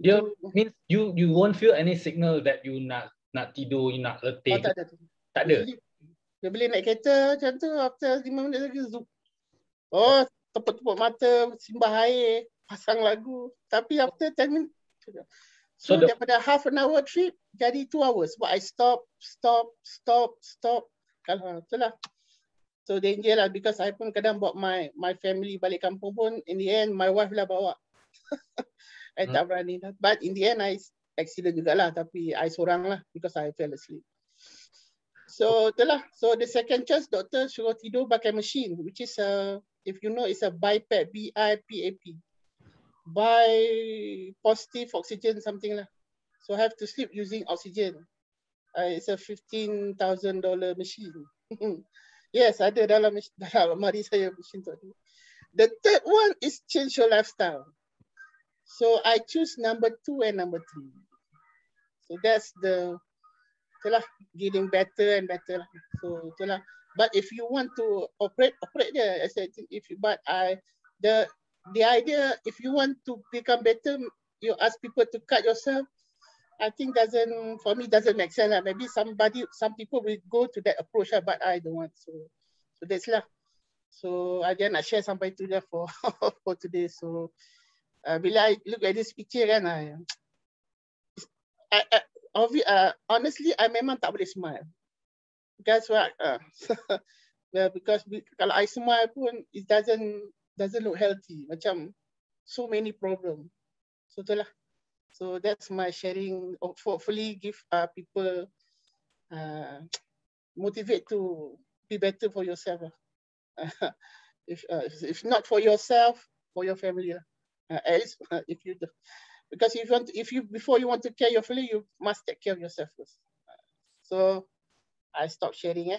Dia means you won't feel any signal that you nak tidur, you nak letih. Tak ada. Tak ada. Dia boleh naik kereta macam tu, after 5 minit lagi zoom. Oh, tepuk-tepuk mata, simbah air, pasang lagu. Tapi after 10 minit. So daripada half an hour trip jadi 2 hours. But I stop. Kalau itulah. So danger lah, because I pun kadang bawa my family balik kampung pun, in the end my wife lah bawa. I tak berani lah. But in the end I accident jugalah, tapi I seorang lah because I fell asleep. So itulah. So the second choice, doktor suruh tidur pakai machine, which is if you know, it's a BiPAP, BiPAP. Positive oxygen something lah. So I have to sleep using oxygen. It's a $15,000 machine. Yes, ada dalam almari saya machine tu. The third one is change your lifestyle. So I choose number 2 and number 3. So that's itulah, getting better and better. So itulah. But if you want to operate je. I said the idea, if you want to become better, you ask people to cut yourself. I think for me doesn't make sense lah. Maybe some people will go to that approach lah, but I don't want. So that's lah. So I nak share sampai tu lah for today. So bila I look at this picture kan, honestly I memang tak boleh smile. Because what? Because kalau I smile pun, it doesn't look healthy. Macam so many problem. So itulah. So that's my sharing. Hopefully give people motivate to be better for yourself. If not for yourself, for your family. At least if you do. Because before you want to care your family, you must take care of yourself first. So I stop sharing.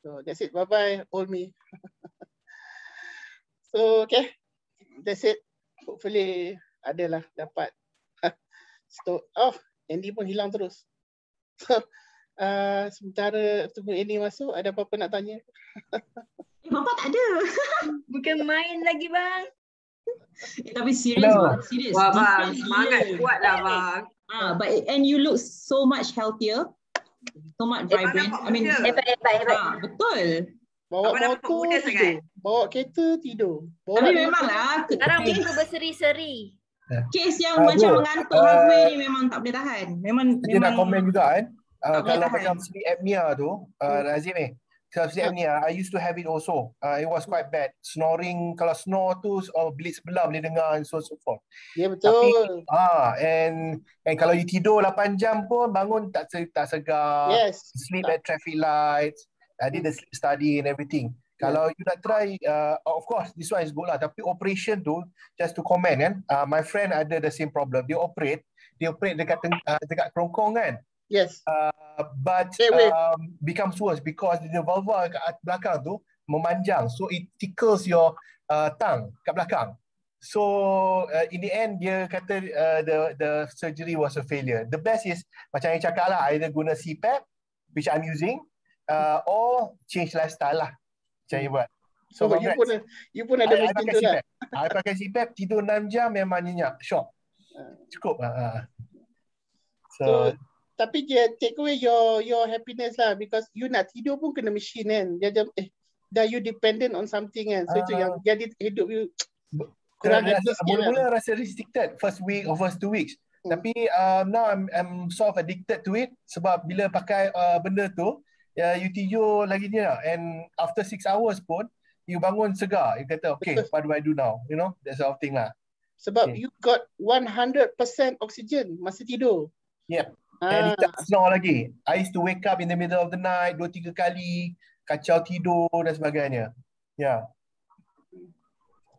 So that's it. Bye bye, all me. So okay, that's it. Hopefully adalah dapat. Andy pun hilang terus. Sementara tunggu Andy masuk, ada apa-apa nak tanya? Bapak tak ada. Bukan main lagi bang. Tapi serius bang, serius. Wah bang, semangat kuat lah bang. But and you look so much healthier, so much vibrant. I mean, hebat. Betul. Bawa motor tidur, bawa kereta tidur. Tapi memanglah sekarang muka berseri-seri. Kes yang macam mengantuk halfway ni memang tak boleh tahan. Memang nak komen juga kan. Kalau macam sleep apnea tu, Razif ni. Kalau sleep apnea, I used to have it also. It was quite bad. Snoring, kalau snore tu bilik sebelah boleh dengar and so forth. Ya betul. Tapi, and kalau you tidur 8 jam pun bangun tak segar. Yes. Sleep at traffic lights. I did the sleep study and everything. Kalau you nak try, of course this one is good lah. Tapi operation tu, just to comment kan, my friend ada the same problem. Dia operate dekat kerongkong kan. Yes. But becomes worse because the vulva kat belakang tu memanjang, so it tickles your tongue kat belakang. So in the end dia kata the surgery was a failure. The best is macam yang cakap lah, either guna CPAP, which I'm using, or change lifestyle lah. Macam you buat. So you pun ada macam tu lah. I pakai CPAP, tidur 6 jam memang nyenyak, shock. Cukup lah. So tapi dia take away your happiness lah, because you nak tidur pun kena machine kan. Dia dah you dependent on something kan. So itu yang jadi hidup you kurang happy sikit. Mula-mula rasa restricted first week or first 2 weeks. Tapi now I'm sort of addicted to it, sebab bila pakai benda tu, you tidur lagi ni lah. And after 6 hours pun, you bangun segar. You kata, okay, what do I do now? You know, that sort of thing lah. Sebab you got 100% oxygen masa tidur. Yep. And it tak snore lagi. I used to wake up in the middle of the night 2-3 kali, kacau tidur dan sebagainya. Yeah.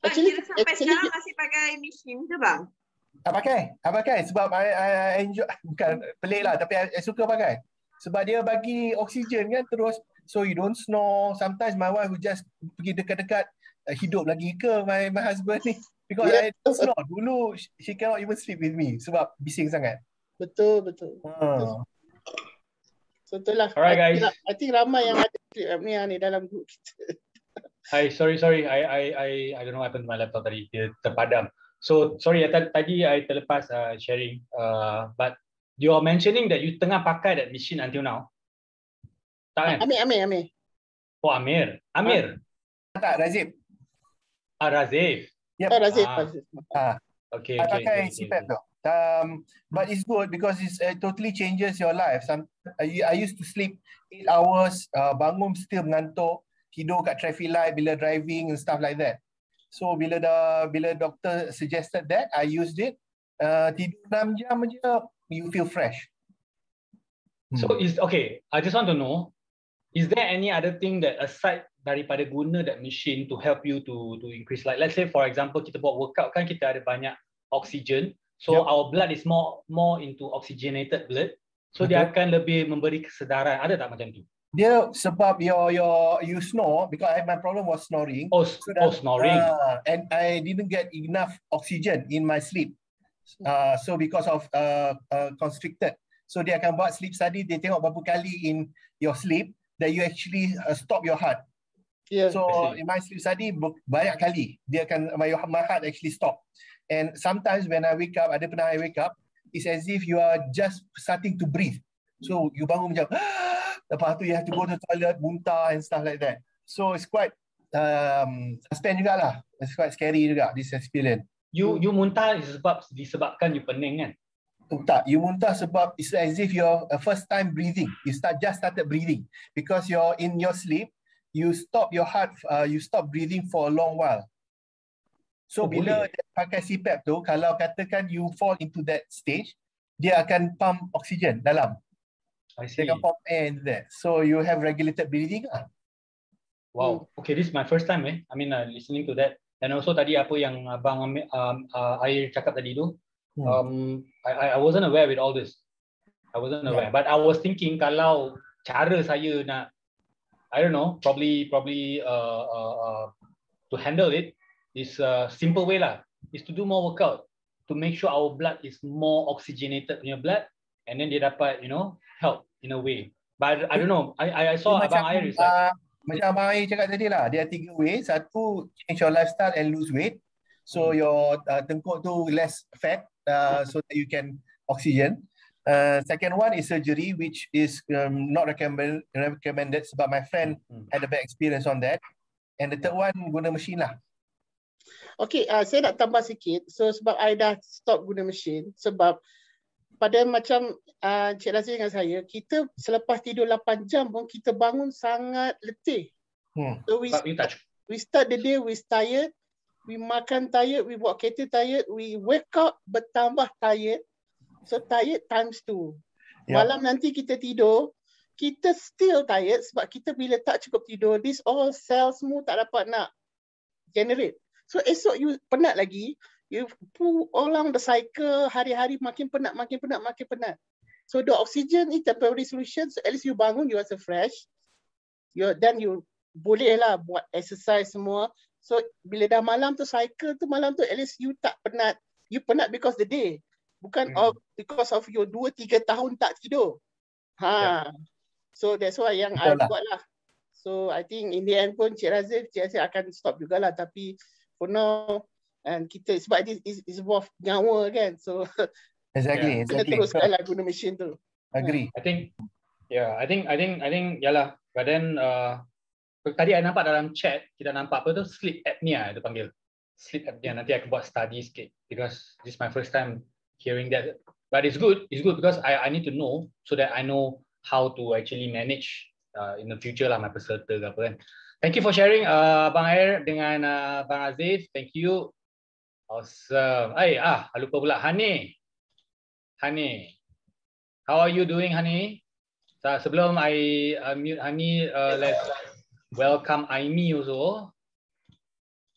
Kira sampai sekarang masih pakai mesin ke bang? Pakai sebab I enjoy, bukan pelik lah, tapi I suka pakai. Sebab dia bagi oksigen kan terus, so you don't snore. Sometimes my wife will just pergi dekat-dekat, hidup lagi ke my husband ni, because I don't snore. Dulu she cannot even sleep with me sebab bising sangat. Betul. So itulah. Alright guys. I think ramai yang ada sleep apnea ni dalam group kita. Hi, sorry. I don't know what happened to my laptop tadi. Dia terpadam. So sorry, tadi I terlepas sharing. But you are mentioning that you tengah pakai that machine until now. Tak kan? Amir. Oh, Amir. Tak, Razif. Razif. Yep. Razif. Okay. I pakai CPAP tu. But it's good because it totally changes your life. I used to sleep 8 hours, bangun still mengantuk, tidur kat traffic light bila driving and stuff like that. So bila doktor suggested that, I used it. Tidur 6 jam je, you feel fresh. So okay, I just want to know, is there any other thing that aside daripada guna that machine to help you to increase, like let's say for example kita buat workout kan, kita ada banyak oxygen, so our blood is more into oxygenated blood, so dia akan lebih memberi kesedaran. Ada tak macam tu? Dia sebab you snore, because my problem was snoring. Snoring. And I didn't get enough oxygen in my sleep. So because of constricted. So dia akan buat sleep study, dia tengok berapa kali in your sleep that you actually stop your heart. Yeah. So in my sleep study banyak kali dia akan my heart actually stop. And sometimes when I wake up, ada pernah I wake up, it's as if you are just starting to breathe. So you bangun macam lepas tu you have to go to the toilet, muntah and stuff like that. So it's quite suspense jugalah. It's quite scary juga this experience. You muntah disebabkan you pening kan? Tak, you muntah sebab it's as if you're first time breathing. You just started breathing because you're in your sleep. You stop your heart, you stop breathing for a long while. So bila pakai CPAP tu, kalau katakan you fall into that stage, dia akan pump oksigen dalam. Dia akan pump air into that. So you have regulated breathing lah. Wow. Okay, this is my first time I mean listening to that. And also tadi apa yang Abang Air cakap tadi tu, I wasn't aware with all this. I wasn't aware. But I was thinking kalau cara saya nak, I don't know, probably to handle it is a simple way lah, is to do more workout to make sure our blood is more oxygenated punya blood, and then dia dapat help in a way. But I don't know, I saw Abang Air is like macam Abang Air cakap tadi lah, dia ada 3 way. Satu, change your lifestyle and lose weight, so your tengkuk tu less fat, so that you can oxygen. Second one is surgery, which is not recommended sebab my friend had a bad experience on that. And the third one, guna mesin lah. Okay, saya nak tambah sikit. So sebab I dah stop guna mesin, sebab pada macam Cik Razif dengan saya, kita selepas tidur 8 jam pun kita bangun sangat letih. So we start the day with tired, we makan tired, we buat kereta tired, we wake up bertambah tired. So tired times 2. Malam nanti kita tidur, kita still tired sebab kita bila tak cukup tidur, this all cells semua tak dapat nak generate. So esok you penat lagi, you pull along the cycle, hari-hari makin penat. So the oxygen is temporary solution, so at least you bangun, you rasa fresh. Then you boleh lah buat exercise semua. So bila dah malam tu cycle tu, malam tu at least you tak penat. You penat because the day. Bukan because of your 2-3 tahun tak tidur. So that's why yang I buat lah. So I think in the end pun Cik Razif akan stop jugalah. Tapi for now, and kita sebab this is worth nyawa kan. So exactly. Kita teruskan lah guna mesin tu. Agree. I think yalah. But then tadi I nampak dalam chat, kita nampak apa tu, sleep apnea itu panggil. Sleep apnea. Nanti I akan buat study sikit because this is my first time hearing that. But it's good because I need to know so that I know how to actually manage in the future lah my peserta ke apa kan. Thank you for sharing Abang Air dengan Abang Aziz. Thank you. Awesome. Lupa pula Hani. Hani. How are you doing, Hani? Sebelum I mute Hani, let's welcome Aimi also.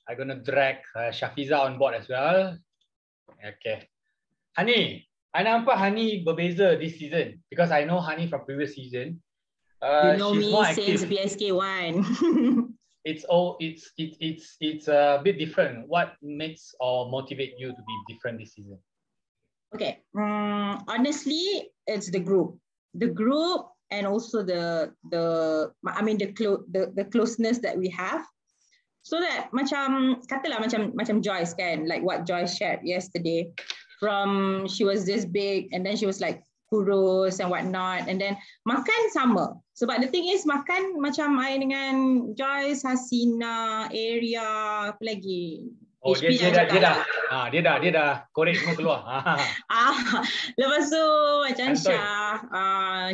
I'm gonna drag Shafiza on board as well. Okay. Hani, I nampak Hani berbeza this season because I know Hani from previous season. You know she's me more since active. BSK1. It's a bit different. What makes or motivate you to be different this season? Okay, honestly, it's the group and also the closeness that we have. So that katalah macam Joyce kan, like what Joyce shared yesterday. From she was this big and then she was like kurus and whatnot, and then makan sama. Sebab the thing is makan macam I dengan Joyce, Hasina, Area, apa lagi? Oh, dia dah korek semua keluar. Lepas tu macam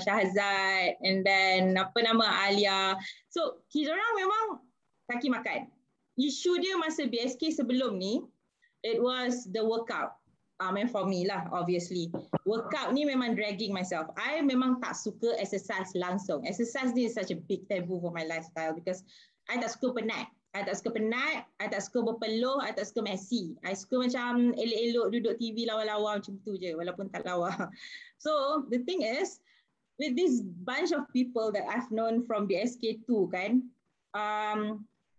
Syahzad, and then apa nama Alia. So kita orang memang kaki makan. Isu dia masa BSK sebelum ni, it was the workout. And for me lah, obviously. Workout ni memang dragging myself. I memang tak suka exercise langsung. Exercise ni is such a big taboo for my lifestyle because I tak suka penat. I tak suka berpeluh, I tak suka messy. I suka macam elok-elok duduk TV lawa-lawa macam tu je, walaupun tak lawa. So, the thing is, with this bunch of people that I've known from BSK2 kan,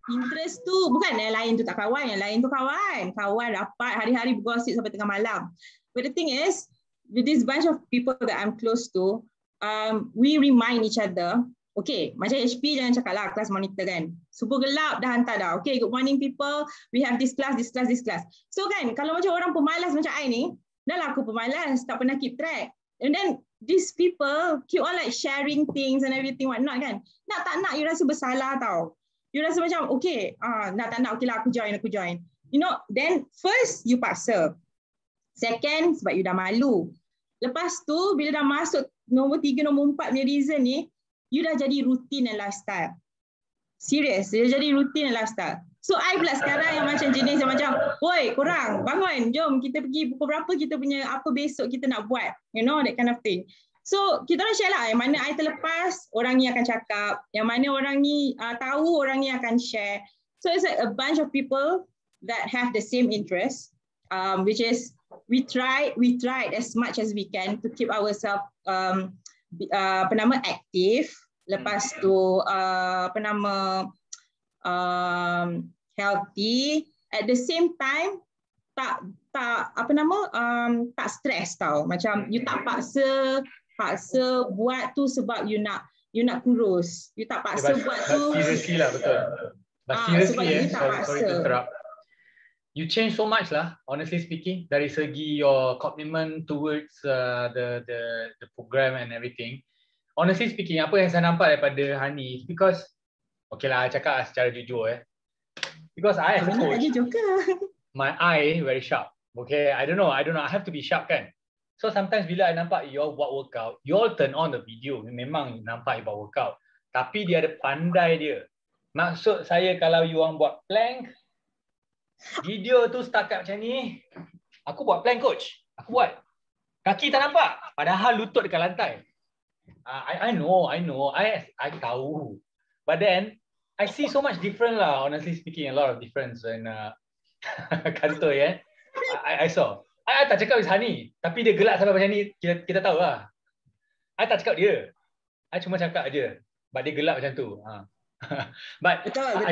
interest tu bukan yang lain tu tak kawan, yang lain tu kawan rapat hari-hari bergosip sampai tengah malam. But the thing is, with this bunch of people that I'm close to, we remind each other, okay, macam HP jangan cakap lah kelas monitor kan, subuh gelap dah hantar dah, okay, good morning people, we have this class. So kan, kalau macam orang pemalas macam I ni, dah lah aku pemalas, tak pernah keep track, and then these people keep on like sharing things and everything whatnot kan, nak tak nak you rasa bersalah tau. You rasa macam, okay, nak tak nak, okay lah aku join. You know, then first you paksa. Second, sebab you dah malu. Lepas tu, bila dah masuk nombor 3, nombor 4 punya reason ni, you dah jadi routine and lifestyle. Serius, dia jadi routine and lifestyle. So, I pula sekarang yang macam jenis yang macam, woi, korang, bangun, jom kita pergi pukul berapa kita punya apa besok kita nak buat. You know, that kind of thing. So, kita orang share lah, yang mana I terlepas, orang ni akan cakap, yang mana orang ni tahu, orang ni akan share. So, it's like a bunch of people that have the same interest, which is, we tried as much as we can to keep ourselves active. Lepas tu, healthy. At the same time, tak stress tau. Macam, you tak paksa buat tu sebab you nak kurus. You tak paksa buat tu. Seriously lah, betul. But seriously, sorry to interrupt. You change so much lah, honestly speaking, dari segi your commitment towards the program and everything. Honestly speaking, apa yang saya nampak daripada Hani, because, okay lah, I cakap secara jujur because I as a coach, my eye very sharp. Okay, I don't know, I have to be sharp kan. So sometimes bila I nampak you all buat workout, you all turn on the video, memang nampak you buat workout. Tapi dia ada pandai dia. Maksud saya kalau you orang buat plank, video tu setakat macam ni, aku buat plank coach, aku buat. Kaki tak nampak, padahal lutut dekat lantai. I know, I tahu. But then, I see so much different lah, honestly speaking, a lot of difference in kantor I saw. I tak cakap with Hani, tapi dia gelak sampai macam ni, kita tahu lah. I tak cakap dia. I cuma cakap aja. But dia gelak macam tu. But betul.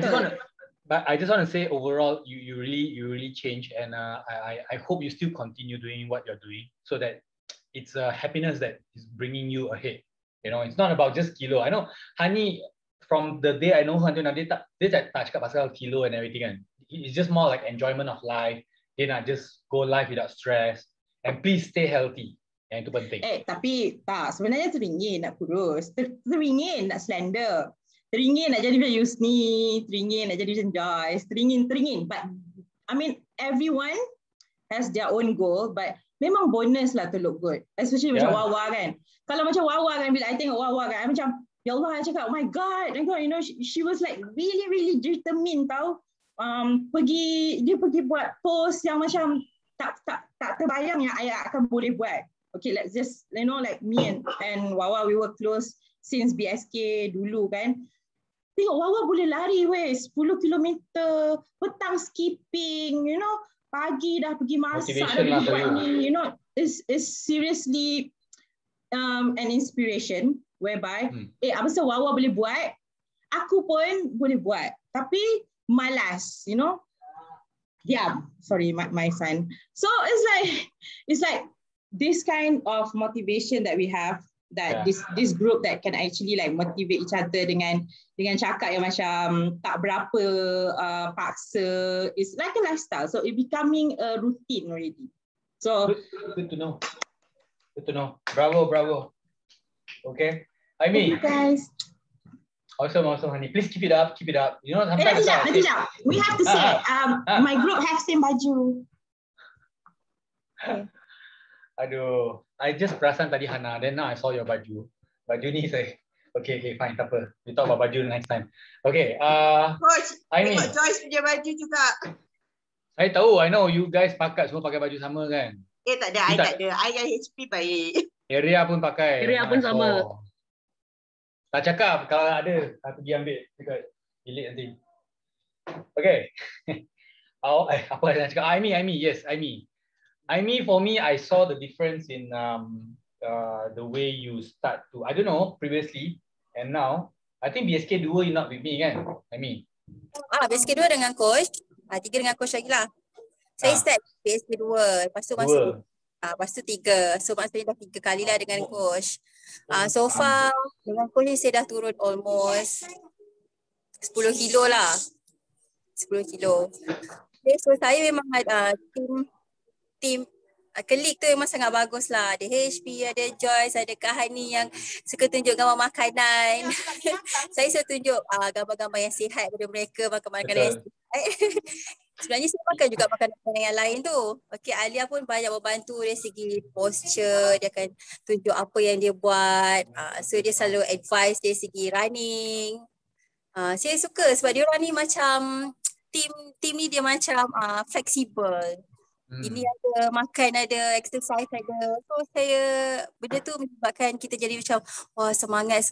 I just want to say overall, you really change, and I hope you still continue doing what you're doing, so that it's a happiness that is bringing you ahead. You know, it's not about just kilo. I know Hani, from the day I know her until now, dia tak cakap pasal kilo and everything kan. It's just more like enjoyment of life. Dia nak just go life without stress, and please stay healthy. Yang itu penting. Tapi tak, sebenarnya teringin nak kurus, teringin nak slender, teringin nak jadi macam Yusni, teringin nak jadi macam Joyce, teringin. But I mean, everyone has their own goal, but memang bonus lah to look good. Especially macam Wawa kan. Kalau macam Wawa kan, bila I tengok Wawa kan, I macam, ya Allah, I cakap, oh my God, you know, she was like really determined tau. dia pergi buat post yang macam tak terbayang yang I akan boleh buat. Okay, let's just, like me and Wawa, we were close since BSK dulu kan. Tengok Wawa boleh lari 10 kilometer, petang skipping, pagi dah pergi masak, dah pergi buat ni, is seriously an inspiration whereby apa sebab Wawa boleh buat, aku pun boleh buat, tapi malas, sorry, my son. So it's like this kind of motivation that we have, that this group that can actually like motivate each other dengan cakap yang macam tak berapa paksa. It's like a lifestyle, so it becoming a routine already. So good to know. Bravo. Okay, I mean, thank you guys. Awesome, honey. Please keep it up. Sometimes Sekejap. We have to say, my group have same baju. Okay. Aduh, I just perasan tadi Hana, then now I saw your baju. Baju ni saya, okay, fine, tak apa. We talk about baju next time. Okay, Coach, Aimee, tengok Joyce punya baju juga. I tahu, I know you guys pakat semua pakai baju sama kan? Tak ada. I yang HP baik. Area pun pakai. Area pun sama. Tak cakap, kalau ada, aku pergi ambil dekat bilik nanti. Okay. Apa yang nak cakap? Aimee, yes, Aimee. Aimee, for me, I saw the difference in the way you start to, I don't know, previously and now. I think BSK 2 you not with me kan, Aimee? BSK 2 dengan coach, 3 dengan coach lagi lah. Saya start BSK 2, lepas tu masuk, lepas tu 3. So maksudnya dah 3 kali lah dengan coach. So far, dengan coach ni saya dah turun almost 10 kilo lah. 10 kilo. Okay, so saya memang ada tim Kelik tu memang sangat bagus lah. Ada HP, ada Joyce, ada Kak Hani yang suka tunjuk gambar makanan. Saya suka tunjuk gambar-gambar yang sihat daripada mereka, makan-makan yang sihat. Sebenarnya saya makan juga makanan yang lain tu. Okay, Alia pun banyak membantu dari segi posture, dia akan tunjuk apa yang dia buat. So dia selalu advise dari segi running. Saya suka sebab dia orang ni macam tim ni dia macam fleksibel. Ini ada makan, ada exercise, ada. So saya, benda tu menyebabkan kita jadi macam semangat.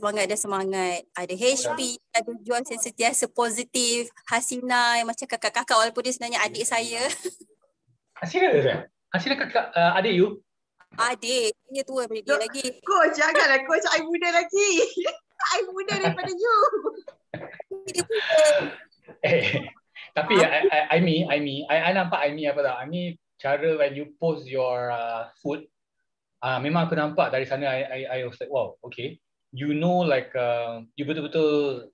Ada HP, ada Joyce yang sentiasa positif, Hasina yang macam kakak-kakak walaupun dia sebenarnya adik saya. Hasina kakak adik you? Adik, dia tua daripada dia lagi. Coach, janganlah coach, I muda lagi. I muda daripada you. Tapi Aimee, I nampak Aimee apa tak? Aimee cara when you post your food, memang aku nampak dari sana, I was like, wow, okay. You know like, you betul-betul,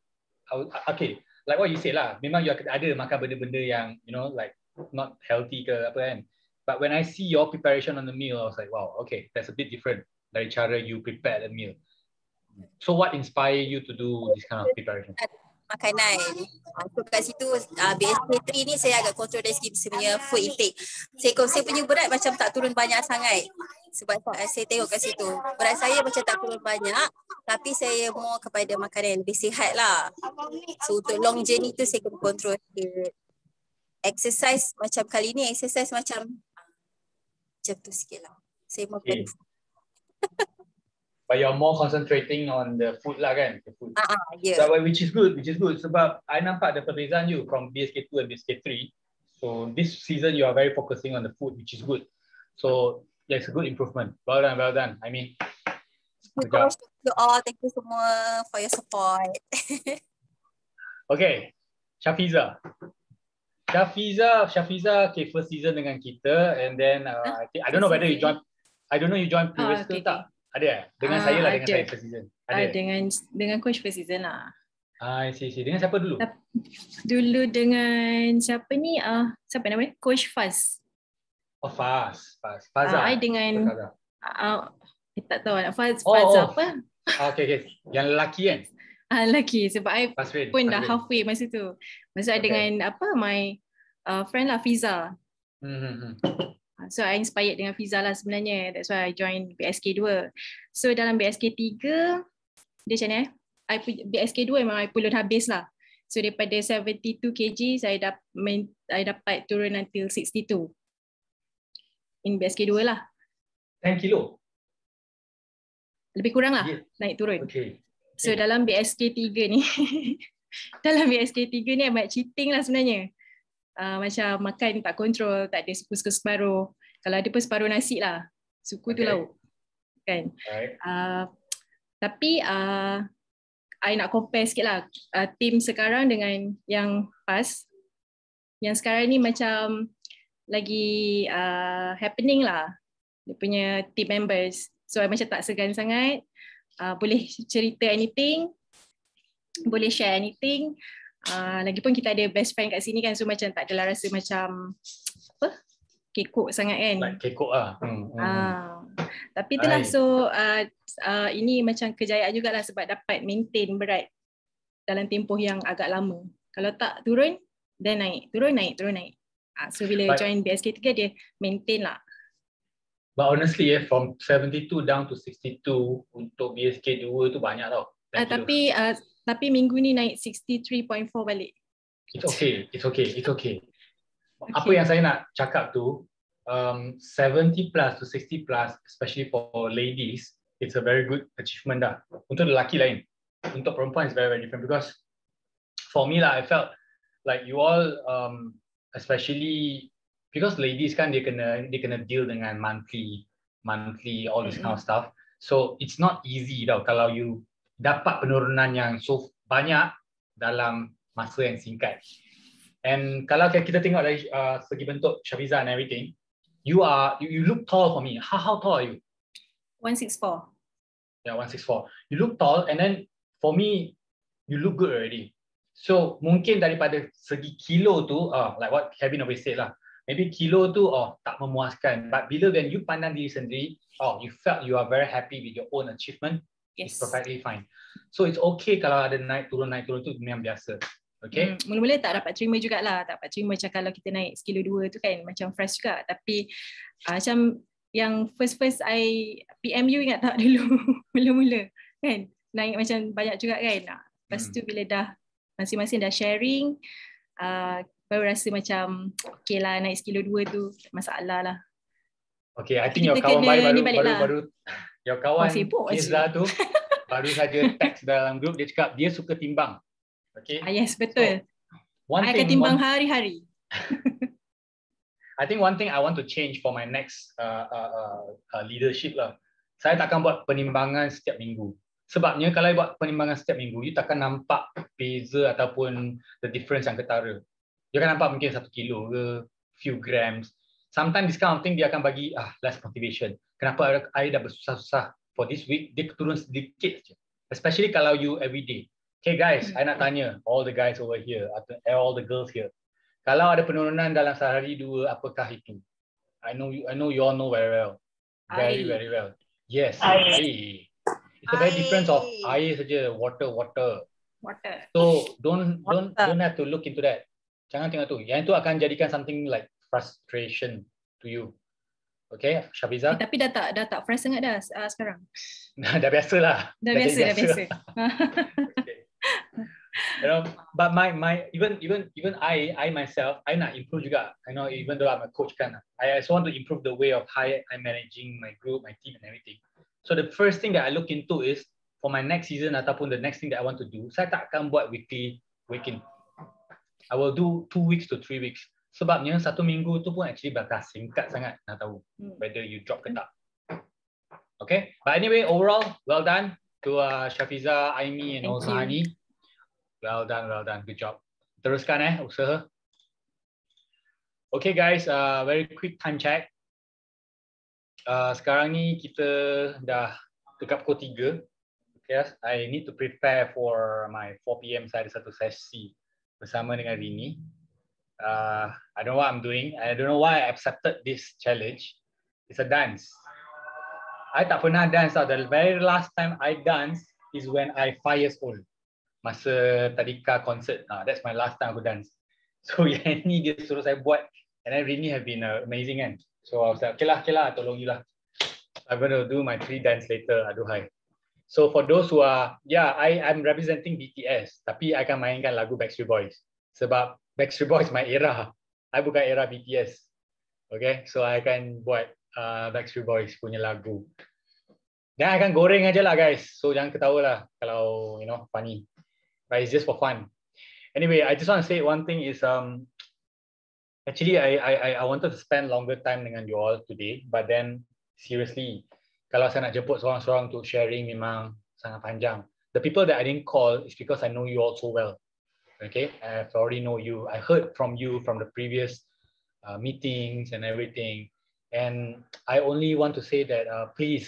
okay, like what you say lah, memang you ada makan benda-benda yang, like not healthy ke apa kan. But when I see your preparation on the meal, I was like, wow, okay, that's a bit different dari cara you prepare the meal. So what inspire you to do this kind of preparation? Makanan. So kat situ BSK 3 ni saya agak kontrol dari segi sebenarnya food intake. Saya punya berat macam tak turun banyak sangat. Sebab saya tengok kat situ. Berat saya macam tak turun banyak, tapi saya more kepada makanan yang lebih sihat lah. So untuk long journey tu saya kena kontrol sikit. Exercise macam kali ni, exercise macam tu sikit lah. Saya mau kepada food. But you're more concentrating on the food lah kan? The food. Yeah. So, which is good. Sebab I nampak ada perbezaan you from BSK 2 and BSK 3. So this season you are very focusing on the food, which is good. So yeah, it's a good improvement. Well done. I mean, thank you all. Thank you semua for your support. Okay, Shafiza, okay, first season dengan kita, and then I don't know whether you join. I don't know you join previous ke tak? Ada dengan saya lah, dengan saya first season. Ada. Dengan coach first season lah. I see. Dengan siapa dulu? Dulu dengan siapa ni? Siapa namanya? Coach Faz. Oh, Faz. Faza. I dengan tak tahu nak Faz apa? Okay. Yang lelaki kan? Lelaki sebab I pun dah halfway masa tu. Masa dengan my friend lah, Fiza. So I inspired dengan Fiza lah sebenarnya. That's why I join BSK 2. So dalam BSK 3, dia macam ni BSK 2 memang I pulun habis lah. So daripada 72 kg saya dapat turun until 62 in BSK2 lah. 10 kilo? Lebih kurang lah naik turun. Okay. So dalam BSK3 ni dalam BSK3 ni banyak cheating lah sebenarnya. Macam makan tak kontrol, tak ada suku separuh. Kalau ada pun separuh nasi lah. Suku tu lauk. Kan? Tapi I nak compare sikit lah team sekarang dengan yang past. Yang sekarang ni macam lagi happening lah. Dia punya team members. So I macam tak segan sangat. Boleh cerita anything. Boleh share anything. Lagipun kita ada best friend kat sini kan. So macam tak adalah rasa macam apa? Kekok sangat kan. Like kekok lah. Tapi itulah so ini macam kejayaan jugalah sebab dapat maintain berat dalam tempoh yang agak lama. Kalau tak turun, then naik. Turun, naik, turun, naik. So bila join BSK3 dia maintain lah. But honestly from 72 down to 62 untuk BSK2 tu banyak tau. Tapi minggu ni naik 63.4 balik. It's okay. Apa yang saya nak cakap tu 70 plus to 60 plus, especially for ladies, it's a very good achievement dah. Untuk lelaki lain, untuk perempuan is very, very different because for me lah, I felt like you all, especially because ladies kan dia kena deal dengan monthly all this kind of stuff. So it's not easy tau kalau you dapat penurunan yang so banyak dalam masa yang singkat. And kalau kita tengok dari segi bentuk Shafiza and everything, you look tall for me. How tall are you? 164. Yeah, 164. You look tall, and then for me, you look good already. So mungkin daripada segi kilo tu, like what Kevin always said lah, maybe kilo tu tak memuaskan. But bila when you pandang diri sendiri, you felt you are very happy with your own achievement, it's perfectly fine. So it's okay kalau ada naik turun tu memang biasa. Okay. Mula-mula tak dapat terima jugalah, tak dapat terima macam kalau kita naik sekilo 2 tu kan macam fresh juga. Tapi macam yang first I PMU ingat tak dulu mula-mula kan naik macam banyak juga kan. Lepas tu bila dah masing-masing dah sharing baru rasa macam okay lah naik sekilo 2 tu masalah lah. Okay, I think your kawan baru your kawan Izra tu baru saja text dalam group dia cakap dia suka timbang. Okay. Yes, betul. So, I akan timbang hari-hari. I think one thing I want to change for my next leadership lah. Saya takkan buat penimbangan setiap minggu. Sebabnya kalau buat penimbangan setiap minggu, you takkan nampak beza ataupun the difference yang ketara. You akan nampak mungkin 1 kilo ke, few grams. Sometimes this kind of thing dia akan bagi less motivation. Kenapa I dah bersusah-susah for this week, dia turun sedikit je. Especially kalau you everyday. Okay guys, I nak tanya all the guys over here, all the girls here. Kalau ada penurunan dalam sehari 2, apakah itu? I know you all know very well. Very well. Yes, air. It's a very difference of air saja, water. So don't have to look into that. Jangan tengok tu. Yang itu akan jadikan something like frustration to you. Okay, Shafiza? Tapi dah tak fresh sangat dah sekarang. Dah biasalah. Dah biasa. You know, but my even I myself, I nak improve juga. I know even though I'm a coach kan, I also want to improve the way of how I'm managing my group, my team and everything. So the first thing that I look into is for my next season ataupun the next thing that I want to do, saya tak akan buat weekly week-in. I will do 2 weeks to 3 weeks. Sebabnya 1 minggu tu pun actually bakal singkat sangat nak tahu whether you drop ke tak. Okay, but anyway, overall, well done to Shafiza, Aimi and also Hani. Well done, good job. Teruskan usaha. Okay guys, very quick time check. Sekarang ni kita dah dekat pukul 3. Okay, I need to prepare for my 4 PM saya ada satu sesi bersama dengan Rini. I don't know what I'm doing. I don't know why I accepted this challenge. It's a dance. I tak pernah dance tau. The very last time I dance is when I 5 years old. Masa Tadika concert. That's my last time aku dance. So yang ni dia suruh saya buat. And then Rini have been amazing kan. So I was like, okay lah, tolong you lah. I'm going to do my 3 dance later. Aduhai. So for those who are, I'm representing BTS, tapi I akan mainkan lagu Backstreet Boys. Sebab Backstreet Boys my era. I bukan era BTS. Okay, so I akan buat Backstreet Boys punya lagu. Dan I akan goreng aja lah guys. So jangan ketawa lah kalau funny. But it's just for fun. Anyway, I just want to say one thing is actually I wanted to spend longer time dengan you all today, but then seriously, kalau saya nak jemput seorang-seorang untuk sharing memang sangat panjang. The people that I didn't call is because I know you all so well. Okay, I already know you. I heard from you from the previous meetings and everything. And I only want to say that please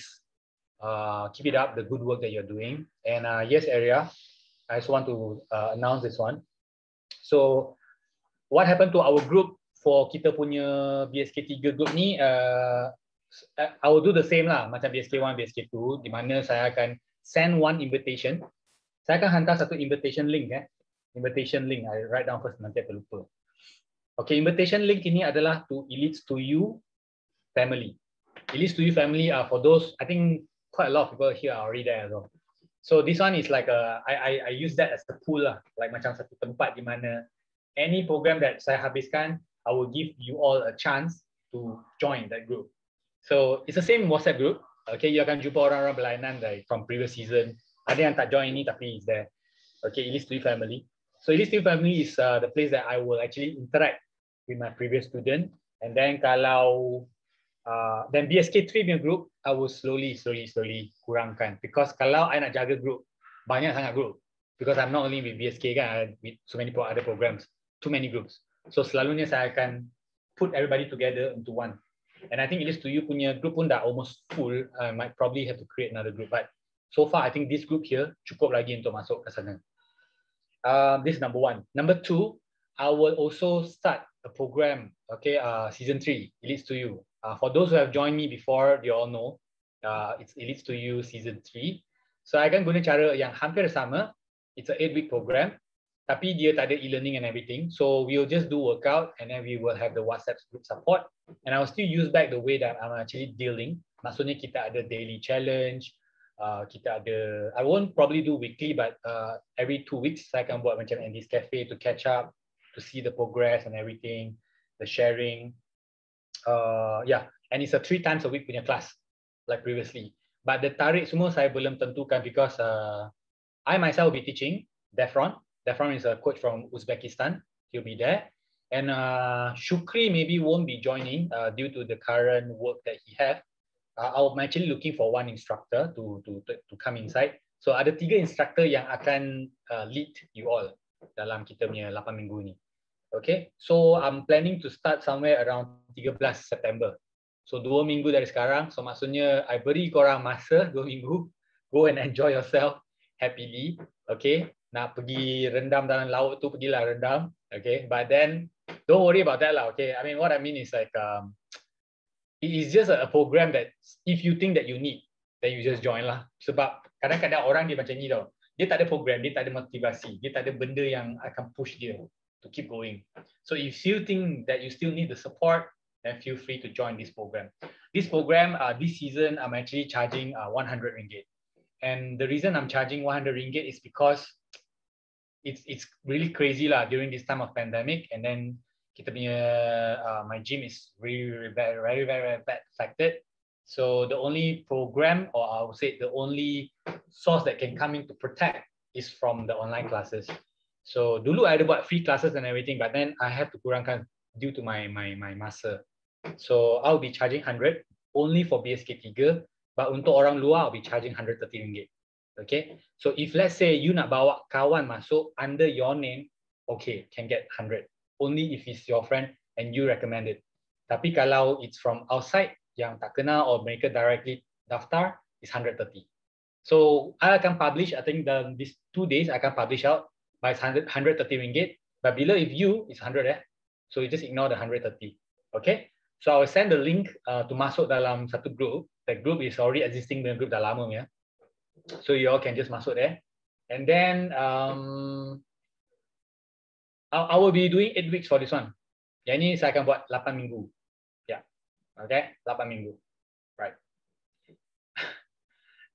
keep it up, the good work that you're doing. And yes, Arya, I just want to announce this one. So what happened to our group for kita punya BSK3 group ni, I will do the same lah macam BSK1, BSK2, di mana saya akan send one invitation. Saya akan hantar satu invitation link. Invitation link, I write down first, nanti aku lupa. Okay, invitation link ini adalah to Elites to You family. Elites to You family are for those, I think quite a lot of people here are already there as well. So this one is like I use that as the pool lah, like macam satu tempat di mana any program that saya habiskan, I will give you all a chance to join that group. So it's the same WhatsApp group. Okay, you akan jumpa orang-orang berlainan dari from previous season. Ada yang tak join ini tapi is there. Okay, Elites to You family. So Elites to You family is the place that I will actually interact with my previous student. And then kalau then BSK3 punya group, I will slowly kurangkan. Because kalau I nak jaga group, banyak sangat group. Because I'm not only with BSK kan, with so many other programs, too many groups. So selalunya saya akan put everybody together into one. And I think Elites to You punya group pun dah almost full. I might probably have to create another group. But so far, I think this group here cukup lagi untuk masuk ke sana. This is number one. Number two, I will also start a program, okay, season 3, Elites to You. For those who have joined me before, you all know, it's Elites to You season 3. So I akan guna cara yang hampir sama. It's an 8-week program, tapi dia tak ada e-learning and everything. So we'll just do workout and then we will have the WhatsApp group support. And I will still use back the way that I'm actually dealing. Maksudnya kita ada daily challenge, kita ada, I won't probably do weekly, but every 2 weeks saya akan buat macam Andy's Cafe to catch up, to see the progress and everything, the sharing. And it's a 3 times a week punya class, like previously. But the tarikh semua saya belum tentukan because I myself will be teaching Defron. Defron is a coach from Uzbekistan. He'll be there. And Shukri maybe won't be joining due to the current work that he have. I'm actually looking for one instructor to come inside. So ada 3 instructor yang akan lead you all dalam kita punya 8 minggu ni. Okay, so I'm planning to start somewhere around 13 September. So 2 minggu dari sekarang. So maksudnya I beri korang masa 2 minggu. Go and enjoy yourself happily. Okay, nak pergi rendam dalam laut tu, pergilah rendam. Okay, but then don't worry about that lah. Okay, I mean what I mean is like it is just a program that if you think that you need, then you just join lah. Sebab kadang-kadang orang dia macam ni tau. Dia tak ada program, dia tak ada motivasi, dia tak ada benda yang akan push dia to keep going. So if you think that you still need the support, then feel free to join this program. This program, this season, I'm actually charging 100 ringgit. And the reason I'm charging 100 ringgit is because it's really crazy lah during this time of pandemic. And then kita punya my gym is really very bad affected. So the only program, or I would say the only source that can come in to protect is from the online classes. So dulu I ada buat free classes and everything, but then I have to kurangkan due to my masa. So I'll be charging 100 only for BSK3, but untuk orang luar I'll be charging 130 ringgit. Okay, so if let's say you nak bawa kawan masuk under your name, okay, can get 100. Only if it's your friend and you recommend it. Tapi kalau it's from outside yang tak kenal or mereka directly daftar, is 130. So I akan publish, I think these 2 days I akan publish out by 130 ringgit. But below if you is 100 so you just ignore the 130. Okay, so I will send the link to masuk dalam satu group. That group is already existing dengan group dah lama ya. So you all can just masuk there. And then I will be doing 8 weeks for this one. Yang ini saya akan buat 8 minggu. Ya, yeah. Okay, 8 minggu. Right.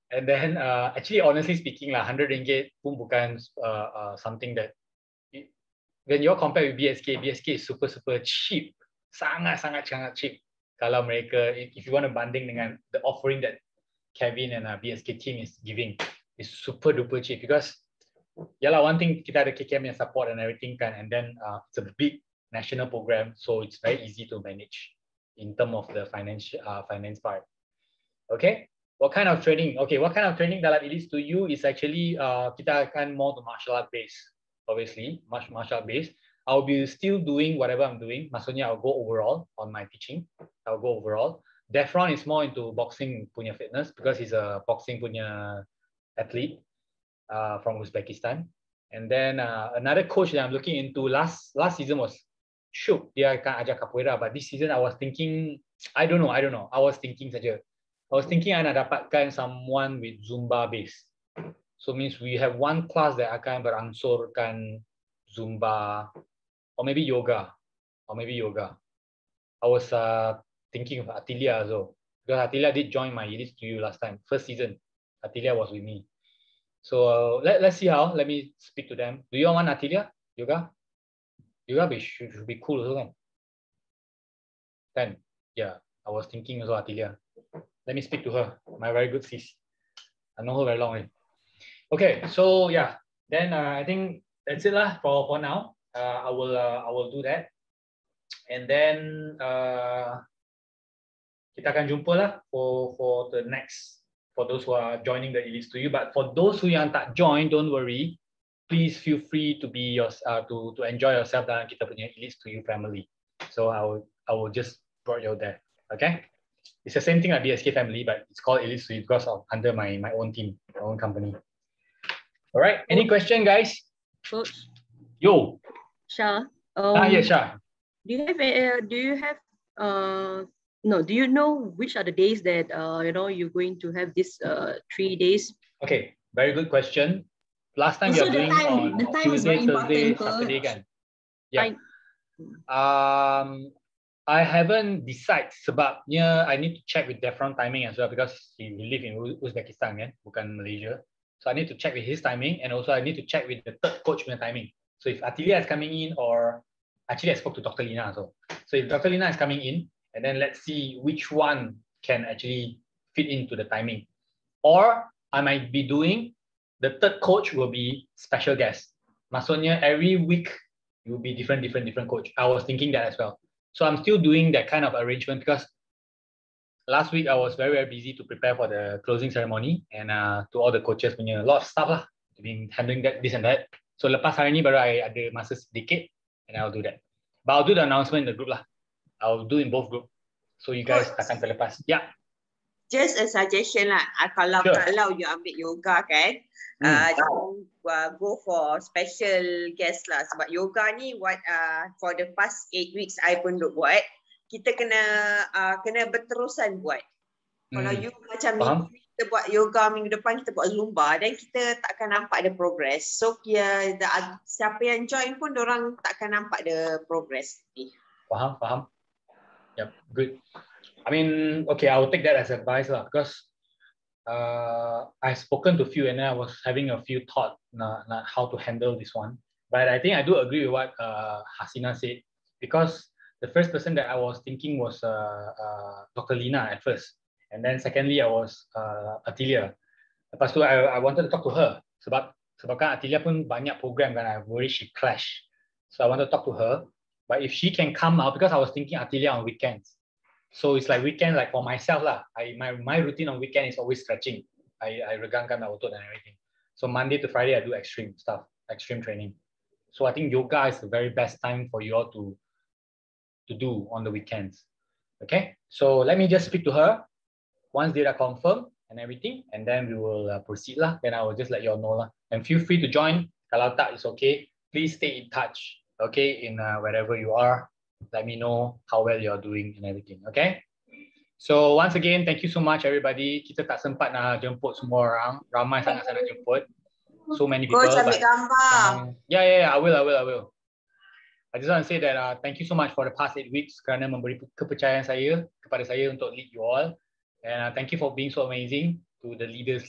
And then actually, honestly speaking lah, RM100 pun bukan something that when you're compared with BSK is super cheap, sangat cheap. Kalau mereka, if you want to banding dengan the offering that Kevin and BSK team is giving, is super duper cheap because yalah, one thing kita ada KKM yang support and everything kan, and then it's a big national program, so it's very easy to manage in terms of the finance part. Okay. What kind of training? Okay, what kind of training dalam Elites to You is actually kita akan more to martial art based, obviously, martial art based. I'll be still doing whatever I'm doing. Maksudnya I'll go overall on my teaching. I'll go overall. Defron is more into boxing punya fitness because he's a boxing punya athlete from Uzbekistan. And then another coach that I'm looking into last season was Shuk. Dia akan ajar capoeira, but this season I was thinking, I don't know. I was thinking saja. I was thinking I nak dapatkan someone with Zumba base. So means we have one class that akan berangsurkan Zumba or maybe yoga. I was thinking of Atilia also because Atilia did join my Elites to You last time. First season, Atilia was with me. So let's see how. Let me speak to them. Do you want Atilia yoga? Yoga should be cool also kan? Yeah, I was thinking also Atilia. Let me speak to her, my very good sis. I know her very long already. Okay, so yeah, then I think that's it lah for now. I will do that, and then kita akan jumpa lah for the next, for those who are joining the Elites to You. But for those who yang tak join, don't worry. Please feel free to be to enjoy yourself dalam kita punya Elites to You family. So I will just brought you there. Okay. It's the same thing like BSK family, but it's called Elites to You because of under my own team, my own company. All right. Any question, guys? Coach. Yo. Shah. Yeah, Shah. Do you know which are the days that you're going to have this 3 days? Okay, very good question. Last time you're doing on Tuesday, Thursday, Saturday, kan? Yeah. I haven't decided sebabnya I need to check with Defron timing as well because he live in Uzbekistan kan, bukan Malaysia. So I need to check with his timing and also I need to check with the third coach punya timing. So if Atilia is coming in or actually I spoke to Dr. Lina also. So if Dr. Lina is coming in and then let's see which one can actually fit into the timing. Or I might be doing the third coach will be special guest. Maksudnya every week it will be different coach. I was thinking that as well. So I'm still doing that kind of arrangement because last week I was very busy to prepare for the closing ceremony and to all the coaches punya a lot of stuff lah, to be handling that, this and that. So lepas hari ni baru I ada masa sedikit and I'll do that. But I'll do the announcement in the group lah. I'll do in both group. So you guys takkan terlepas. Yeah. Just a suggestion lah. Kalau you ambil yoga kan, go for special guest lah. Sebab yoga ni for the past 8 weeks I pun duk buat. Kita kena berterusan buat. Kalau you macam minggu kita buat yoga, minggu depan kita buat Zumba, dan kita takkan nampak ada progress. So siapa yang join pun dorang takkan nampak ada progress. Faham. Yep, good. I mean, okay, I will take that as advice lah because I've spoken to a few and then I was having a few thoughts on how to handle this one. But I think I do agree with what Hasina said because the first person that I was thinking was Dr. Lina at first. And then secondly, I was Atilia. Lepas tu, I wanted to talk to her. Sebab kan Atilia pun banyak program kan, I worry she clash. So I wanted to talk to her. But if she can come out, because I was thinking Atilia on weekends. So it's like weekend, like for myself lah. My routine on weekend is always stretching. I regangkan my otot and everything. So Monday to Friday, I do extreme stuff, extreme training. So I think yoga is the very best time for you all to do on the weekends. Okay, so let me just speak to her once they are confirmed and everything, and then we will proceed lah. Then I will just let you all know lah. And feel free to join. Kalau tak, it's okay. Please stay in touch. Okay, in wherever you are. Let me know how well you're doing and everything. Okay. So once again, thank you so much everybody. Kita tak sempat nak jemput semua orang. Ramai sangat nak jemput. So many people. Coach ambil gambar. Yeah. I will. I just want to say that thank you so much for the past 8 weeks kerana memberi kepercayaan kepada saya untuk lead you all. And thank you for being so amazing. to the leaders.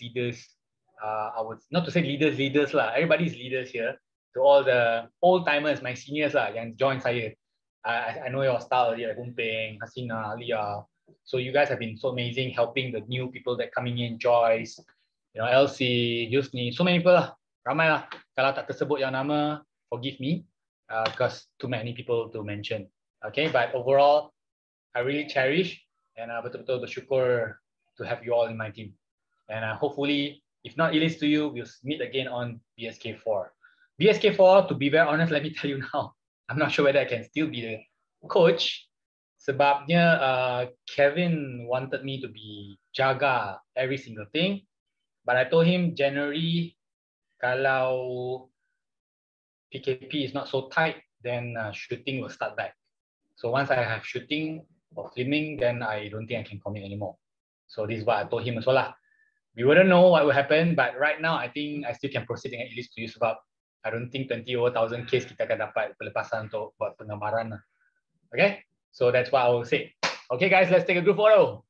I would not to say leaders lah. Everybody's leaders here. To all the old timers, my seniors lah, yang join saya. I know your style, yeah, Hung Peng, Hasina, Alia. So you guys have been so amazing, helping the new people that coming in, Joyce, you know, Elsie, Yusni, so many people lah. Ramai lah. Kalau tak tersebut yang nama, forgive me, because too many people to mention. Okay, but overall, I really cherish and betul-betul bersyukur to have you all in my team. And hopefully, if not Elise to you, we'll meet again on BSK4. BSK4, to be very honest, let me tell you now, I'm not sure whether I can still be the coach. Sebabnya Kevin wanted me to be jaga every single thing. But I told him January, kalau PKP is not so tight, then shooting will start back. So once I have shooting or filming, then I don't think I can commit anymore. So this is what I told him as well lah. We wouldn't know what will happen, but right now I think I still can proceed dengan Elise to you sebab I don't think 20,000 case kita akan dapat pelepasan untuk buat pengamaran lah. Okay, so that's what I will say. Okay guys, let's take a group photo.